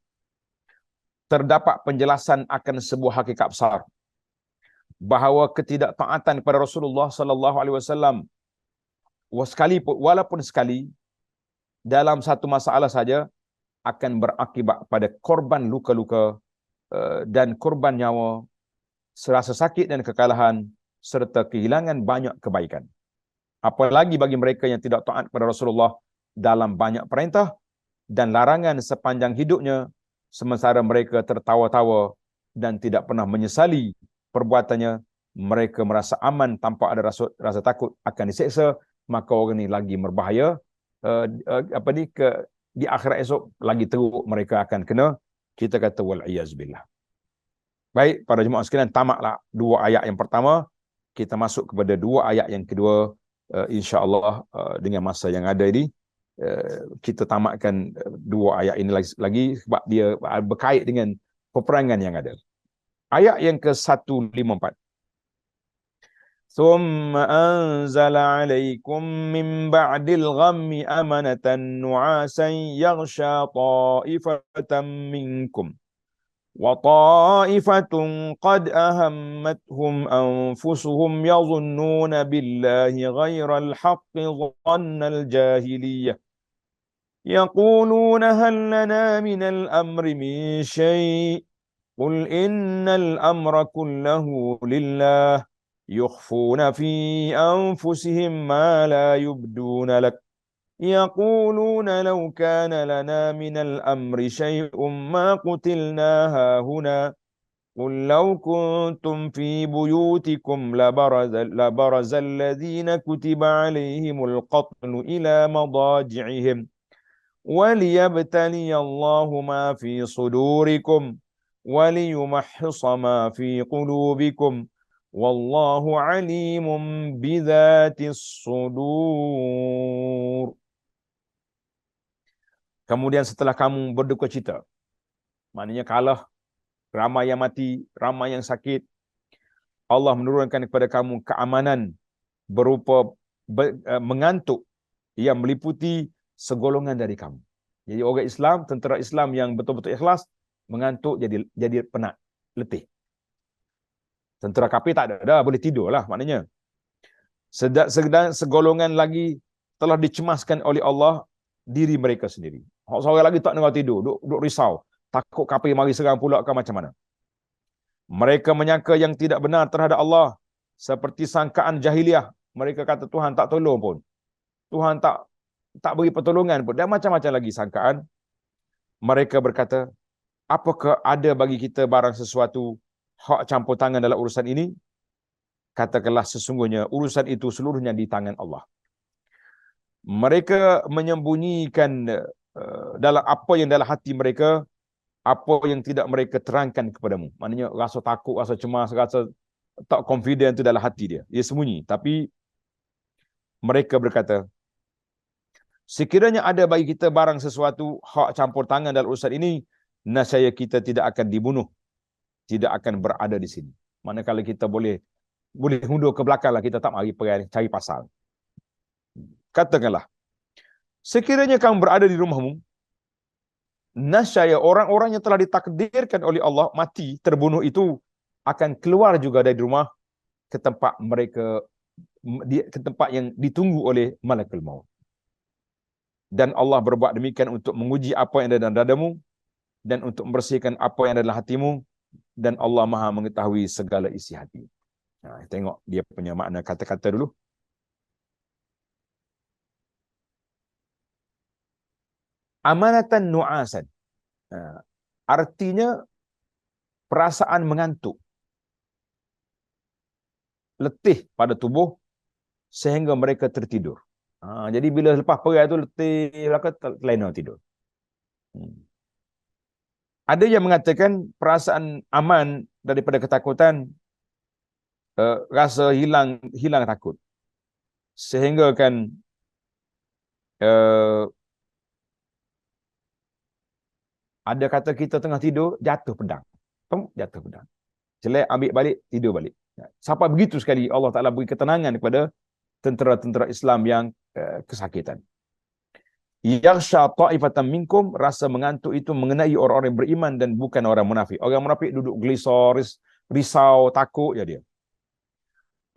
Speaker 1: terdapat penjelasan akan sebuah hakikat besar, bahawa ketidaktaatan kepada Rasulullah sallallahu alaihi wasallam walaupun sekali dalam satu masalah saja akan berakibat pada korban luka-luka dan korban nyawa, serasa sakit dan kekalahan, serta kehilangan banyak kebaikan. Apalagi bagi mereka yang tidak taat kepada Rasulullah dalam banyak perintah dan larangan sepanjang hidupnya, sementara mereka tertawa-tawa dan tidak pernah menyesali perbuatannya. Mereka merasa aman tanpa ada rasa takut akan diseksa, maka orang ini lagi berbahaya. Di akhirat esok lagi teruk mereka akan kena, kita kata wal-iyaz billah. Baik, para jemaah sekalian, tamaklah 2 ayat yang pertama, kita masuk kepada 2 ayat yang kedua, insya-Allah dengan masa yang ada ini. Kita tamatkan 2 ayat ini lagi sebab dia berkait dengan peperangan yang ada. Ayat yang ke-154. ثُمَّ أَنزَلَ عَلَيْكُمْ مِنْ بَعْدِ الْغَمِّ أَمَنَةً نُعَاسًا يَغْشَى طَائِفَةً مِنْكُمْ وَطَائِفَةٌ قَدْ أَهَمَّتْهُمْ أَنفُسُهُمْ يَظُنُّونَ بِاللَّهِ غَيْرَ الْحَقِّ ظَنَّ الْجَاهِلِيَّةِ يَقُولُونَ هَلْ لَنَا مِنَ الْأَمْرِ مِنْ شَيْءٍ قُلْ إِنَّ الْأَمْرَ كُلَّهُ لِلَّهِ يُخْفُونَ فِي أَنفُسِهِمْ مَا لَا يُبْدُونَ لَكَ يَقُولُونَ لَوْ كَانَ لَنَا مِنَ الْأَمْرِ شَيْءٌ مَا قُتِلْنَا هَاهُنَا قُلْ لَوْ كُنْتُمْ فِي بُيُوتِكُمْ لَبَرَزَ الَّذِينَ كُتِبَ عَلَيْهِمُ الْقَتْلُ إِلَى مَضَاجِعِهِمْ وَلِيَبْتَلِيَ اللَّهُ مَا فِي صُدُورِكُمْ وَلِيُمَحِّصَ مَا فِي قُلُوبِكُمْ وَاللَّهُ عَلِيمٌ بِذَاتِ الصُّدُورِ. Kemudian setelah kamu berduka cita, maknanya kalah, ramai yang mati, ramai yang sakit, Allah menurunkan kepada kamu keamanan berupa mengantuk yang meliputi segolongan dari kamu. Jadi orang Islam, tentera Islam yang betul-betul ikhlas, mengantuk jadi penat, letih. Tentera kafir tak ada, dah boleh tidur lah maknanya. Sedang segolongan lagi telah dicemaskan oleh Allah diri mereka sendiri. Seorang lagi tak nak tidur, duk risau, takut kafir mari serang pula ke macam mana. Mereka menyangka yang tidak benar terhadap Allah, seperti sangkaan jahiliah. Mereka kata Tuhan tak tolong pun, Tuhan tak beri pertolongan pun, dan macam-macam lagi sangkaan. Mereka berkata, apakah ada bagi kita barang sesuatu hak campur tangan dalam urusan ini? Katakanlah sesungguhnya urusan itu seluruhnya di tangan Allah. Mereka menyembunyikan dalam apa yang dalam hati mereka, apa yang tidak mereka terangkan kepadamu. Maknanya rasa takut, rasa cemas, rasa tak confident itu dalam hati dia. Dia sembunyi. Tapi mereka berkata, sekiranya ada bagi kita barang sesuatu hak campur tangan dalam urusan ini, nescaya kita tidak akan dibunuh, tidak akan berada di sini. Manakala kita boleh mundur ke belakang lah, kita tak mari pergi cari pasal. Katakanlah, sekiranya kamu berada di rumahmu, nescaya orang-orang yang telah ditakdirkan oleh Allah mati, terbunuh itu akan keluar juga dari rumah ke tempat mereka, ke tempat yang ditunggu oleh malakul maut. Dan Allah berbuat demikian untuk menguji apa yang ada dalam dadamu dan untuk membersihkan apa yang ada dalam hatimu, dan Allah Maha mengetahui segala isi hati. Tengok dia punya makna kata-kata dulu. Amanatan nu'asan. Artinya perasaan mengantuk, letih pada tubuh, sehingga mereka tertidur. Jadi bila lepas perang tu letih belaka terlena tidur. Ada yang mengatakan perasaan aman daripada ketakutan, rasa hilang takut. Sehingga kan ada kata kita tengah tidur, jatuh pedang. Jatuh pedang. Celak, ambil balik, tidur balik. Sampai begitu sekali Allah Ta'ala beri ketenangan kepada tentera-tentera Islam yang kesakitan. Yaghsha ta'ifatan minkum, rasa mengantuk itu mengenai orang-orang yang beriman dan bukan orang munafik. Orang munafik duduk gelisah, risau, takut ya dia.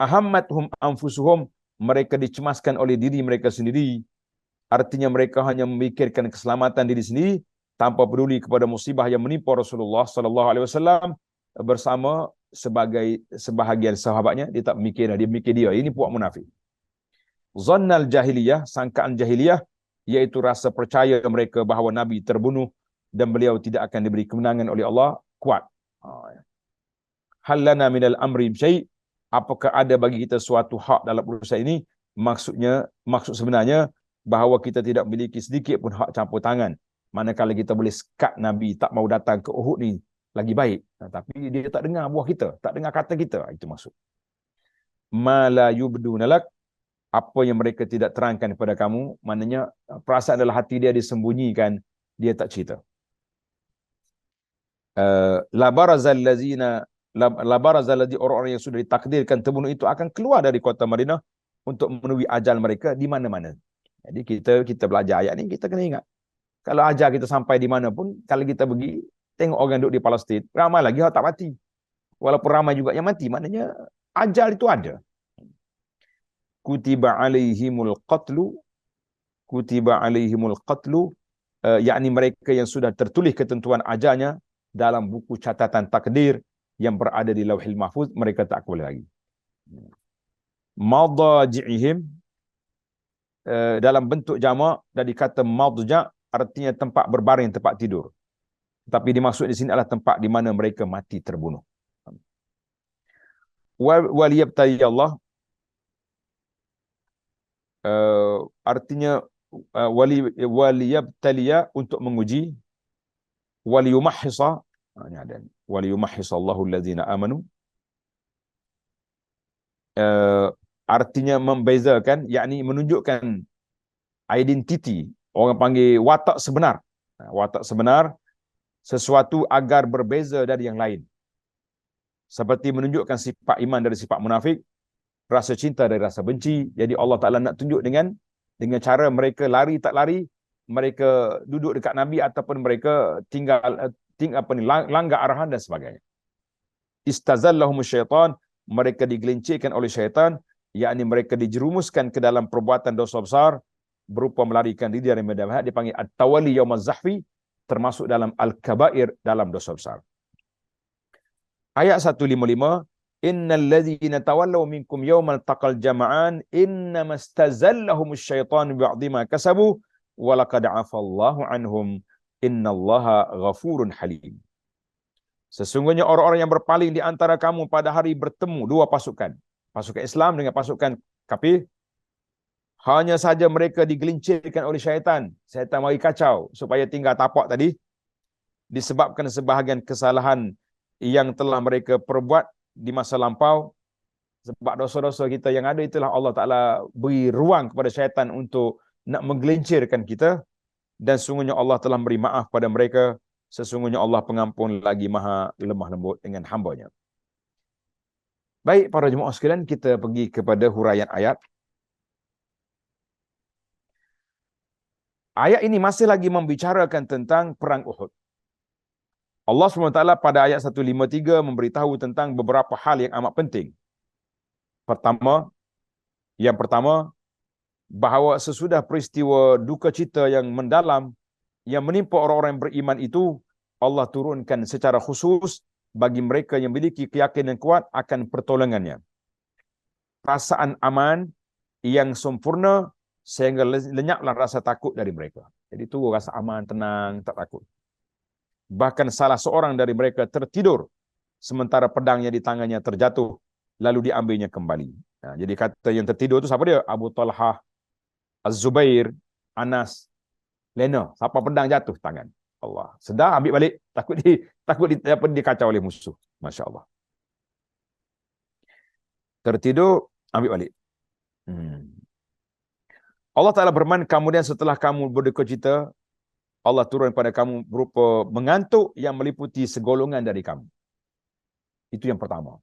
Speaker 1: Ahammathum anfusuhum, mereka dicemaskan oleh diri mereka sendiri. Artinya mereka hanya memikirkan keselamatan diri sendiri tanpa peduli kepada musibah yang menimpa Rasulullah sallallahu alaihi wasallam bersama sebahagian sahabatnya. Dia tak mikir, dia mikir dia. Ini puak munafik. Zannal jahiliyah, sangkaan jahiliyah, iaitu rasa percaya mereka bahawa Nabi terbunuh dan beliau tidak akan diberi kemenangan oleh Allah, kuat. Hal lana minal amri syai', apakah ada bagi kita suatu hak dalam urusan ini? Maksud sebenarnya bahawa kita tidak memiliki sedikit pun hak campur tangan. Manakala kita boleh sekat Nabi tak mau datang ke Uhud ni, lagi baik. Tapi dia tak dengar buah kita, tak dengar kata kita. Itu maksud. Ma la yubduna lak, apa yang mereka tidak terangkan kepada kamu, maknanya perasaan dalam hati dia disembunyikan, dia tak cerita. La barazal ladzi, orang-orang yang sudah ditakdirkan terbunuh itu akan keluar dari kota Madinah untuk menemui ajal mereka di mana-mana. Jadi kita belajar ayat ni, kita kena ingat. Kalau ajal kita sampai di mana pun, kalau kita pergi tengok orang duduk di Palestin, ramai lagi orang tak mati. Walaupun ramai juga yang mati, maknanya ajal itu ada. Kutiba alaihimul qatlu, yakni mereka yang sudah tertulis ketentuan ajalnya dalam buku catatan takdir yang berada di Lauhil Mahfuz, mereka tak boleh lagi. Madaji'ihim, dalam bentuk jamak dari kata madja', artinya tempat berbaring, tempat tidur. Tapi dimaksud di sini adalah tempat di mana mereka mati terbunuh. Waliyabtali Allah, artinya waliyabtaliya, untuk menguji, waliyumahhisa, ini ada, waliyumahhisa Allahu allazina amanu, artinya membezakan, yakni menunjukkan identiti, orang panggil watak sebenar. Watak sebenar sesuatu agar berbeza dari yang lain. Seperti menunjukkan sifat iman dari sifat munafik, rasa cinta dari rasa benci. Jadi Allah Ta'ala nak tunjuk dengan cara mereka lari tak lari, mereka duduk dekat Nabi ataupun mereka langgar arahan dan sebagainya. Istazallahum syaitan, mereka digelincirkan oleh syaitan, yakni mereka dijerumuskan ke dalam perbuatan dosa besar berupa melarikan diri dari medan jihad, dipanggil at-tawalli yaumaz zahfi, termasuk dalam al-kabair, dalam dosa besar. Ayat 155, innal ladzina tawallaw minkum yawmal taqal jama'an innamastazallahumuz syaitanu bi'adhi ma kasabu wa laqad 'afallahu 'anhum innallaha ghafurun halim. Sesungguhnya orang-orang yang berpaling di antara kamu pada hari bertemu dua pasukan, pasukan Islam dengan pasukan kafir, hanya saja mereka digelincirkan oleh syaitan. Syaitan mari kacau supaya tinggal tapak tadi, disebabkan sebahagian kesalahan yang telah mereka perbuat di masa lampau. Sebab dosa-dosa kita yang ada, itulah Allah Ta'ala beri ruang kepada syaitan untuk nak menggelincirkan kita. Dan sesungguhnya Allah telah beri maaf pada mereka. Sesungguhnya Allah pengampun lagi maha lemah lembut dengan hambanya. Baik para jemaah sekalian, kita pergi kepada huraian ayat. Ayat ini masih lagi membicarakan tentang perang Uhud. Allah SWT pada ayat 153 memberitahu tentang beberapa hal yang amat penting. Yang pertama, bahawa sesudah peristiwa duka cita yang mendalam yang menimpa orang-orang yang beriman itu, Allah turunkan secara khusus bagi mereka yang memiliki keyakinan kuat akan pertolongannya. Perasaan aman yang sempurna sehingga lenyaplah rasa takut dari mereka. Jadi itu rasa aman, tenang, tak takut. Bahkan salah seorang dari mereka tertidur sementara pedangnya di tangannya terjatuh, lalu diambilnya kembali. Jadi kata yang tertidur tu siapa dia? Abu Talhah, Az-Zubair, Anas, Lena. Siapa pedang jatuh tangan. Allah. Sedar ambil balik. Takut dikacau oleh musuh. Masya Allah. Tertidur, ambil balik. Allah Ta'ala berfirman, kemudian setelah kamu berduka cita, Allah turun pada kamu berupa mengantuk yang meliputi segolongan dari kamu. Itu yang pertama.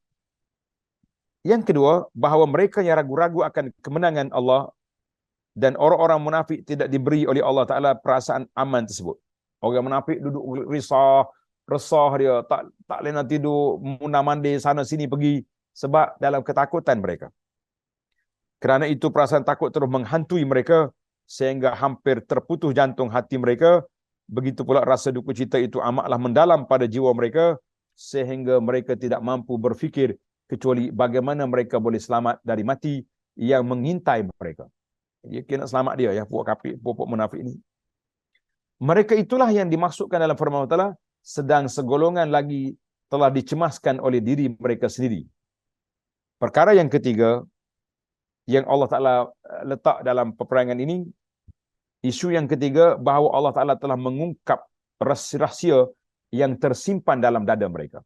Speaker 1: Yang kedua, bahawa mereka yang ragu-ragu akan kemenangan Allah dan orang-orang munafik tidak diberi oleh Allah Ta'ala perasaan aman tersebut. Orang munafik duduk resah dia, tak boleh nak tidur, mundar-mandir sana sini pergi sebab dalam ketakutan mereka. Kerana itu perasaan takut terus menghantui mereka sehingga hampir terputus jantung hati mereka. Begitu pula rasa duka cita itu amatlah mendalam pada jiwa mereka sehingga mereka tidak mampu berfikir kecuali bagaimana mereka boleh selamat dari mati yang mengintai mereka. Dia kena selamat dia, ya, puak kafir, puak munafik ini. Mereka itulah yang dimaksudkan dalam firman Allah Ta'ala, sedang segolongan lagi telah dicemaskan oleh diri mereka sendiri. Perkara yang ketiga yang Allah Ta'ala letak dalam peperangan ini, isu yang ketiga bahawa Allah Ta'ala telah mengungkap rahsia yang tersimpan dalam dada mereka.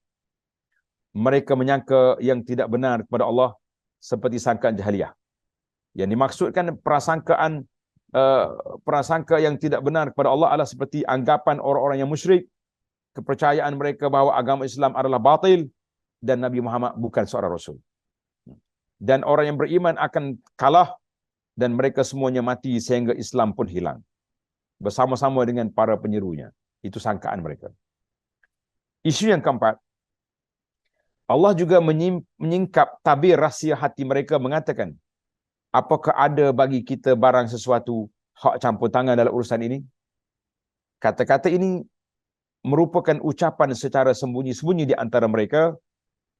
Speaker 1: Mereka menyangka yang tidak benar kepada Allah seperti sangkaan jahiliyah. Yang dimaksudkan prasangka yang tidak benar kepada Allah adalah seperti anggapan orang-orang yang musyrik, kepercayaan mereka bahawa agama Islam adalah batil dan Nabi Muhammad bukan seorang Rasul. Dan orang yang beriman akan kalah dan mereka semuanya mati sehingga Islam pun hilang bersama-sama dengan para penyerunya. Itu sangkaan mereka. Isu yang keempat, Allah juga menyingkap tabir rahsia hati mereka mengatakan, apakah ada bagi kita barang sesuatu hak campur tangan dalam urusan ini? Kata-kata ini merupakan ucapan secara sembunyi-sembunyi di antara mereka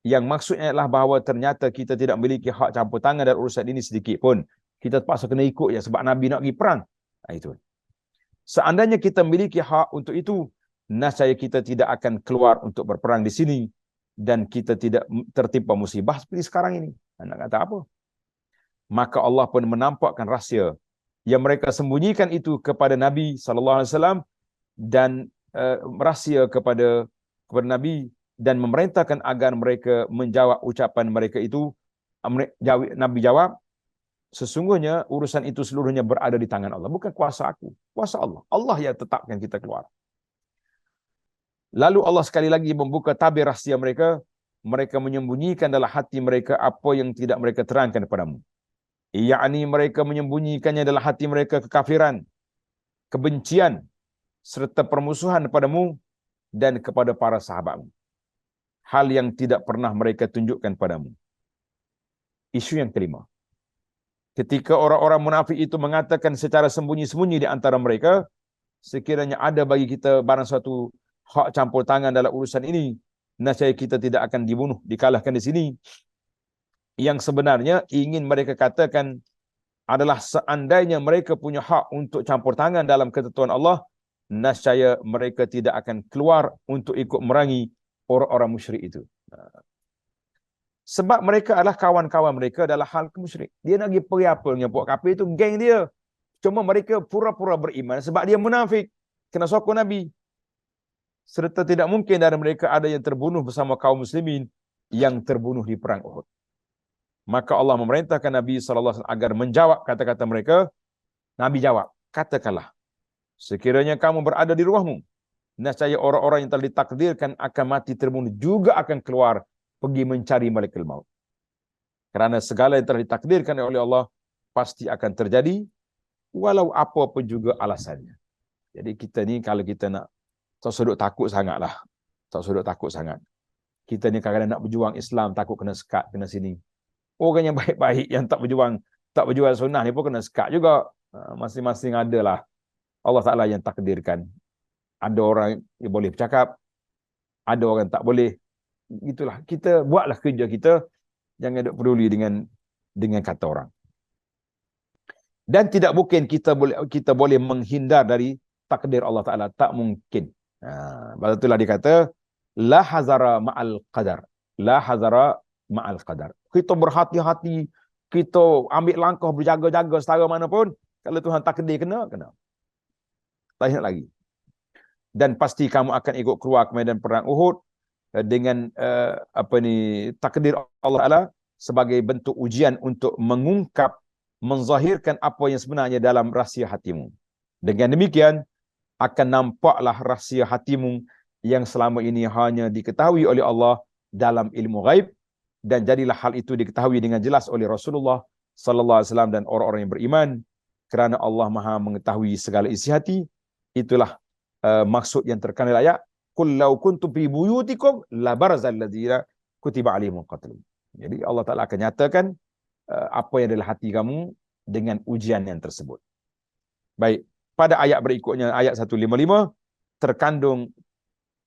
Speaker 1: yang maksudnya adalah bahawa ternyata kita tidak memiliki hak campur tangan dalam urusan ini sedikit pun. Kita terpaksa kena ikut ya sebab Nabi nak pergi perang. Itu. Seandainya kita memiliki hak untuk itu, nescaya kita tidak akan keluar untuk berperang di sini dan kita tidak tertimpa musibah seperti sekarang ini. Nak kata apa? Maka Allah pun menampakkan rahsia yang mereka sembunyikan itu kepada Nabi SAW dan rahsia kepada Nabi dan memerintahkan agar mereka menjawab ucapan mereka itu. Nabi jawab, sesungguhnya urusan itu seluruhnya berada di tangan Allah. Bukan kuasa aku, kuasa Allah. Allah yang tetapkan kita keluar. Lalu Allah sekali lagi membuka tabir rahsia mereka. Mereka menyembunyikan dalam hati mereka apa yang tidak mereka terangkan kepadamu. Yakni mereka menyembunyikannya dalam hati mereka kekafiran, kebencian, serta permusuhan kepadamu dan kepada para sahabatmu. Hal yang tidak pernah mereka tunjukkan padamu. Isu yang kelima. Ketika orang-orang munafik itu mengatakan secara sembunyi-sembunyi di antara mereka, sekiranya ada bagi kita barang suatu hak campur tangan dalam urusan ini, nescaya kita tidak akan dibunuh, dikalahkan di sini. Yang sebenarnya ingin mereka katakan adalah seandainya mereka punya hak untuk campur tangan dalam ketentuan Allah, nescaya mereka tidak akan keluar untuk ikut merangi orang-orang musyrik itu. Sebab mereka adalah kawan-kawan mereka dalam hal kemusyrik. Dia nak pergi pergi apa dengan puak kafir itu, geng dia. Cuma mereka pura-pura beriman sebab dia munafik. Kena sokong Nabi. Serta tidak mungkin dari mereka ada yang terbunuh bersama kaum muslimin yang terbunuh di perang Uhud. Maka Allah memerintahkan Nabi SAW agar menjawab kata-kata mereka. Nabi jawab, katakanlah, sekiranya kamu berada di rumahmu, nescaya orang-orang yang telah ditakdirkan akan mati terbunuh juga akan keluar pergi mencari malaikat maut. Kerana segala yang telah ditakdirkan oleh Allah pasti akan terjadi walau apa pun juga alasannya. Jadi kita ni kalau kita nak tak sudut takut sangatlah. Tak sudut takut sangat. Kita ni kadang-kadang nak berjuang Islam takut kena sekat, kena sini. Orang yang baik-baik yang tak berjuang sunnah ni pun kena sekat juga. Masing-masing adalah Allah Ta'ala yang takdirkan. Ada orang yang boleh bercakap, ada orang tak boleh. Itulah, kita buatlah kerja kita, jangan duk peduli dengan kata orang. Dan tidak mungkin kita boleh menghindar dari takdir Allah Ta'ala, tak mungkin. Sebab itulah dikata la hazara ma'al qadar. La hazara ma'al qadar. Kita berhati-hati kita ambil langkah berjaga-jaga setara mana pun, kalau Tuhan takdir kena. Tak ingat lagi. Dan pasti kamu akan ikut keluar ke medan perang Uhud dengan takdir Allah Taala sebagai bentuk ujian untuk mengungkap, menzahirkan apa yang sebenarnya dalam rahsia hatimu. Dengan demikian akan nampaklah rahsia hatimu yang selama ini hanya diketahui oleh Allah dalam ilmu ghaib, dan jadilah hal itu diketahui dengan jelas oleh Rasulullah sallallahu alaihi wasallam dan orang-orang yang beriman, kerana Allah Maha mengetahui segala isi hati. Itulah maksud yang terkandung ayat, qul law kuntum fi buyutikum la barazal ladzina kutiba alaihimul qatl. Jadi Allah Taala akan nyatakan apa yang dalam hati kamu dengan ujian yang tersebut. Baik, pada ayat berikutnya, ayat 155, terkandung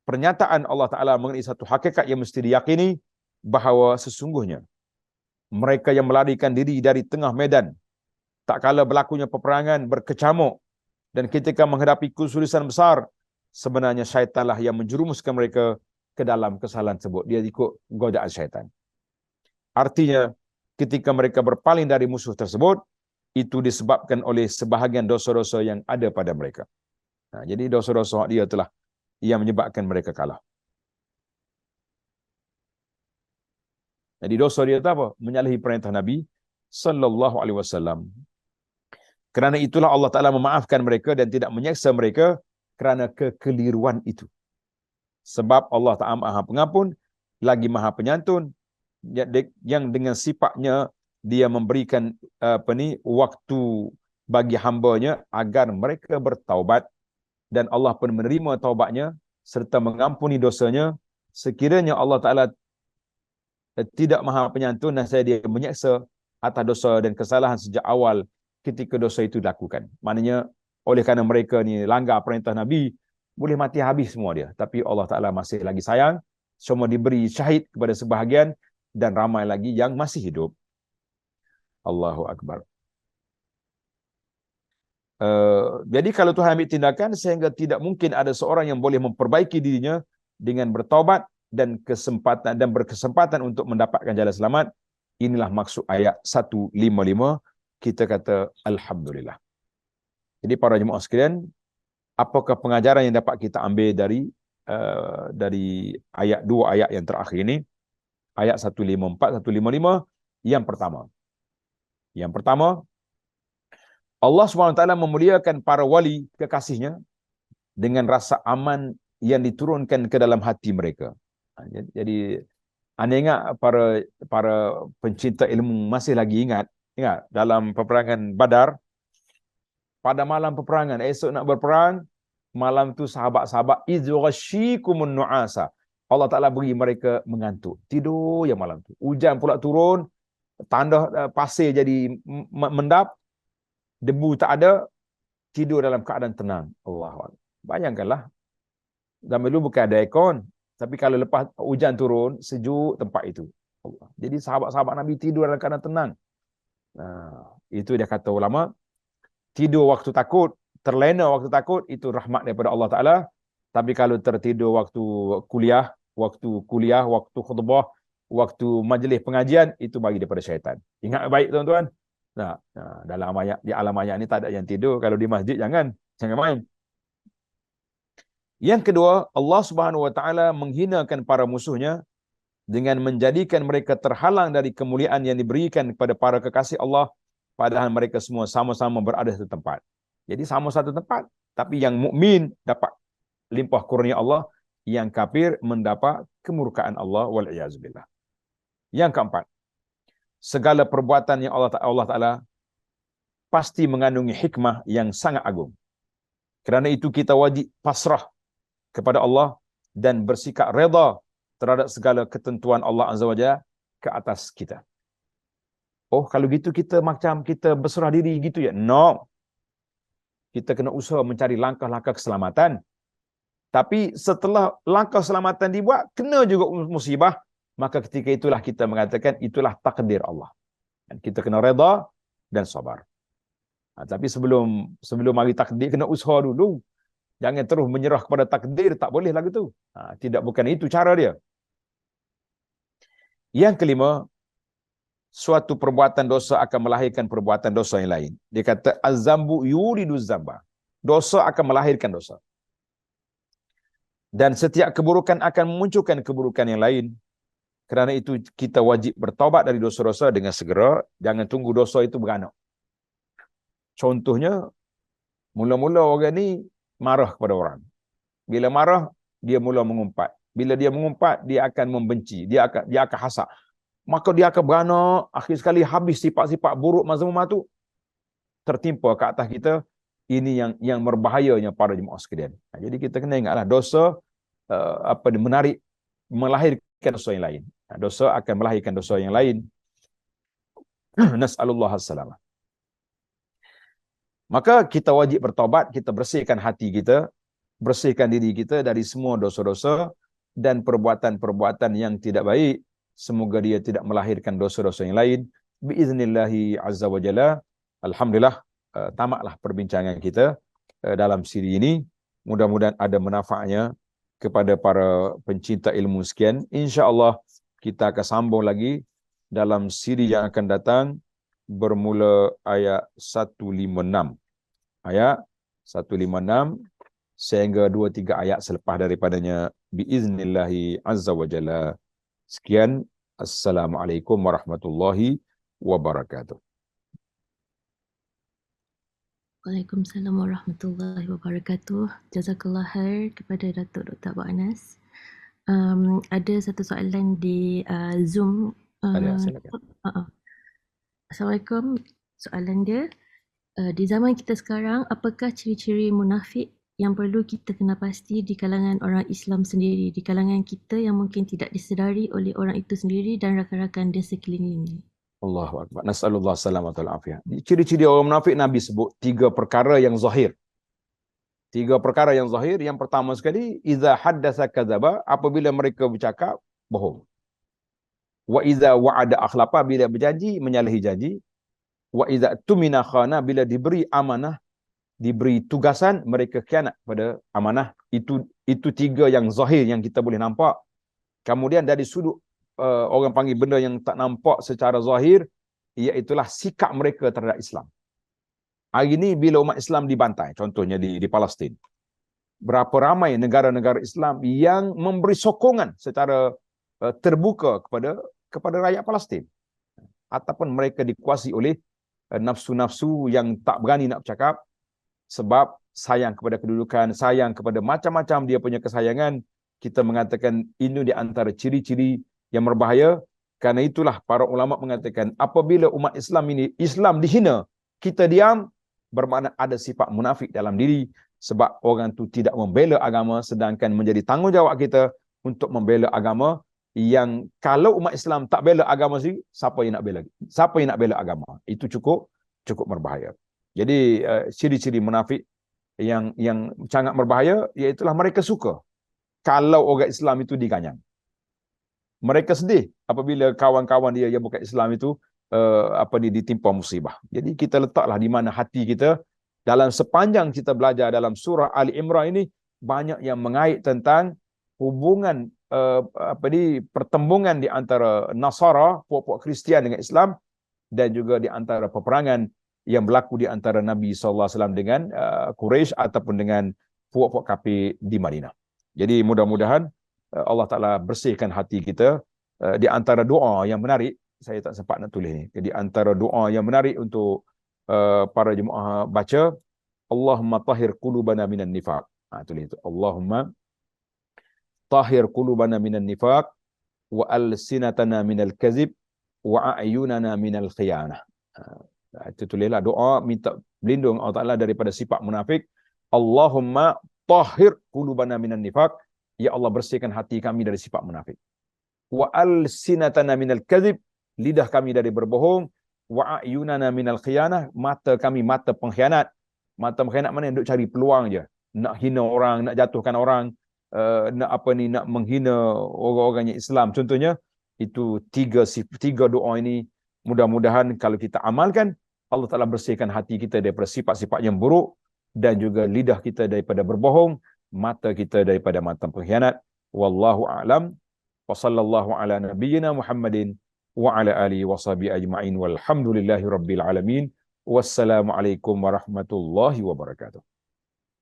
Speaker 1: pernyataan Allah Taala mengenai satu hakikat yang mesti diyakini, bahawa sesungguhnya mereka yang melarikan diri dari tengah medan tak kala berlakunya peperangan berkecamuk, dan ketika menghadapi kesulitan besar, sebenarnya syaitanlah yang menjerumuskan mereka ke dalam kesalahan tersebut. Dia ikut godaan syaitan. Artinya, ketika mereka berpaling dari musuh tersebut, itu disebabkan oleh sebahagian dosa-dosa yang ada pada mereka. Nah, jadi dosa-dosa dia telah yang menyebabkan mereka kalah. Jadi dosa dia itu apa? Menyalahi perintah Nabi sallallahu alaihi wasallam. Kerana itulah Allah Taala memaafkan mereka dan tidak menyeksa mereka kerana kekeliruan itu. Sebab Allah Taala Maha Pengampun lagi Maha Penyantun, yang dengan sifatnya dia memberikan waktu bagi hamba-Nya agar mereka bertaubat, dan Allah pun menerima taubatnya serta mengampuni dosanya. Sekiranya Allah Taala tidak Maha Penyantun, dan saya dia menyeksa atas dosa dan kesalahan sejak awal ketika dosa itu dilakukan. Maknanya oleh kerana mereka ni langgar perintah Nabi, boleh mati habis semua dia. Tapi Allah Ta'ala masih lagi sayang, semua diberi syahid kepada sebahagian, dan ramai lagi yang masih hidup. Allahu Akbar. Jadi kalau Tuhan ambil tindakan sehingga tidak mungkin ada seorang yang boleh memperbaiki dirinya dengan bertaubat dan berkesempatan untuk mendapatkan jalan selamat. Inilah maksud ayat 155. Kita kata alhamdulillah. Jadi para jemaah sekalian, apakah pengajaran yang dapat kita ambil dari ayat, dua ayat yang terakhir ini, ayat 154, 155? Yang pertama, Allah SWT memuliakan para wali kekasihnya dengan rasa aman yang diturunkan ke dalam hati mereka. Jadi anda ingat para pencinta ilmu masih lagi ingat dalam peperangan Badar, pada malam peperangan, esok nak berperang, malam tu sahabat-sahabat izghashikumun nu'asa, Allah Taala beri mereka mengantuk, tidur yang malam tu. Hujan pula turun, tanah pasir jadi mendap, debu tak ada, tidur dalam keadaan tenang. Allah, bayangkanlah, zaman dulu bukan ada aircon, tapi kalau lepas hujan turun, sejuk tempat itu. Allah. Jadi sahabat-sahabat Nabi tidur dalam keadaan tenang. Itu dia kata ulama, tidur waktu takut, terlena waktu takut, itu rahmat daripada Allah Ta'ala. Tapi kalau tertidur waktu kuliah, waktu khutbah, waktu majlis pengajian, itu bagi daripada syaitan. Ingat baik tuan-tuan. Dalam ayat, di alam ayat ni tak ada yang tidur. Kalau di masjid jangan main. Yang kedua, Allah Subhanahu Wa Ta'ala menghinakan para musuhnya dengan menjadikan mereka terhalang dari kemuliaan yang diberikan kepada para kekasih Allah, padahal mereka semua sama-sama berada satu tempat. Jadi sama satu tempat, tapi yang mukmin dapat limpah kurnia Allah, yang kafir mendapat kemurkaan Allah, wal iyazbillah. Yang keempat, segala perbuatan yang Allah Ta'ala pasti mengandungi hikmah yang sangat agung. Kerana itu kita wajib pasrah kepada Allah dan bersikap redha terhadap segala ketentuan Allah Azza wa Jalla ke atas kita. Oh, kalau gitu kita macam kita berserah diri gitu ya? No. Kita kena usaha mencari langkah-langkah keselamatan. Tapi setelah langkah keselamatan dibuat, kena juga musibah, maka ketika itulah kita mengatakan itulah takdir Allah. Dan kita kena redha dan sabar. Tapi sebelum hari takdir, kena usaha dulu. Jangan terus menyerah kepada takdir, tak boleh lagu tu. Tidak, bukan itu cara dia. Yang kelima, suatu perbuatan dosa akan melahirkan perbuatan dosa yang lain. Dia kata az-zambu yuridu zamba. Dosa akan melahirkan dosa. Dan setiap keburukan akan memunculkan keburukan yang lain. Kerana itu kita wajib bertaubat dari dosa-dosa dengan segera. Jangan tunggu dosa itu beranak. Contohnya, mula-mula orang ni marah kepada orang. Bila marah, dia mula mengumpat. Bila dia mengumpat, dia akan membenci. Dia akan hasad. Maka dia akan beranak. Akhir sekali habis sifat-sifat buruk mazmumah tu tertimpa ke atas kita. Ini yang berbahayanya para jemaah sekalian. Jadi kita kena ingatlah dosa melahirkan dosa yang lain. Dosa akan melahirkan dosa yang lain. Nas'alullah as-salamah. Maka kita wajib bertaubat, kita bersihkan hati kita, bersihkan diri kita dari semua dosa-dosa dan perbuatan-perbuatan yang tidak baik. Semoga dia tidak melahirkan dosa-dosa yang lain. Biiznillahi azza wa jalla. Alhamdulillah, tamatlah perbincangan kita dalam siri ini. Mudah-mudahan ada manfaatnya kepada para pencinta ilmu sekian. InsyaAllah kita akan sambung lagi dalam siri yang akan datang bermula ayat 156. Ayat 156 sehingga 2-3 ayat selepas daripadanya biiznillahi azza wa jalla. Sekian, assalamualaikum warahmatullahi wabarakatuh.
Speaker 2: Waalaikumsalam warahmatullahi wabarakatuh. Jazakallah khair kepada Datuk Dr. Abu Anas. Ada satu soalan di Zoom.
Speaker 1: Ada, silakan.
Speaker 2: Assalamualaikum. Soalan dia, di zaman kita sekarang, apakah ciri-ciri munafik yang perlu kita kena pasti di kalangan orang Islam sendiri, di kalangan kita yang mungkin tidak disedari oleh orang itu sendiri dan rakan-rakan dia sekelilingnya?
Speaker 1: Allahu akbar. Nas'alullah salamatul afiyah. Ciri-ciri orang munafik Nabi sebut 3 perkara yang zahir. 3 perkara yang zahir. Yang pertama sekali, iza haddasa kadzaba, apabila mereka bercakap bohong. Wa iza wa'ada akhlafa, bila berjanji menyalahi janji. Wa iza tumina khana, bila diberi amanah, diberi tugasan, mereka khianat pada amanah. Itu 3 yang zahir yang kita boleh nampak. Kemudian dari sudut orang panggil benda yang tak nampak secara zahir, iaitulah sikap mereka terhadap Islam. Hari ini bila umat Islam dibantai, contohnya di Palestin, berapa ramai negara-negara Islam yang memberi sokongan secara terbuka kepada rakyat Palestin, ataupun mereka dikuasai oleh nafsu-nafsu yang tak berani nak bercakap sebab sayang kepada kedudukan, sayang kepada macam-macam dia punya kesayangan. Kita mengatakan ini di antara ciri-ciri yang berbahaya. Karena itulah para ulama mengatakan apabila umat Islam ini Islam dihina, kita diam, bermakna ada sifat munafik dalam diri, sebab orang tu tidak membela agama, sedangkan menjadi tanggungjawab kita untuk membela agama. Yang kalau umat Islam tak bela agama sendiri, siapa yang nak bela? Siapa yang nak bela agama? Itu cukup berbahaya. Jadi ciri-ciri munafik yang sangat berbahaya, iaitulah mereka suka kalau orang Islam itu diganyang. Mereka sedih apabila kawan-kawan dia yang bukan Islam itu ditimpa musibah. Jadi kita letaklah di mana hati kita. Dalam sepanjang kita belajar dalam surah Ali Imran ini, banyak yang mengait tentang hubungan pertembungan di antara Nasara, puak-puak Kristian dengan Islam, dan juga di antara peperangan yang berlaku di antara Nabi SAW dengan Quraisy ataupun dengan puak-puak kafir di Madinah. Jadi mudah-mudahan Allah Ta'ala bersihkan hati kita. Di antara doa yang menarik, saya tak sempat nak tulis ni, di antara doa yang menarik untuk para jemaah baca, Allahumma tahhir qulubana minan nifaq. Tulis itu, Allahumma tahhir qulubana minan nifaq wa alsinatana minal kazib wa a'yunana minal khiyanah. Itu tulislah doa minta berlindung Allah Ta'ala daripada sifat munafik. Allahumma tahhir qulubana minan nifaq, ya Allah bersihkan hati kami dari sifat munafik. Wa alsinatana minal kadzib, lidah kami dari berbohong. Wa a'yunana minal khiyanah, mata kami mata pengkhianat. Mata pengkhianat mana yang duk cari peluang je, nak hina orang, nak jatuhkan orang, nak menghina orang-orang yang Islam. Contohnya itu tiga doa ini. Mudah-mudahan kalau kita amalkan, Allah Ta'ala bersihkan hati kita daripada sifat-sifat yang buruk, dan juga lidah kita daripada berbohong, mata kita daripada mata pengkhianat. Wallahu a'lam. Wa sallallahu ala nabiyyina Muhammadin wa ala alihi wa sahbihi ajma'in walhamdulillahi rabbil alamin. Wassalamualaikum warahmatullahi wabarakatuh.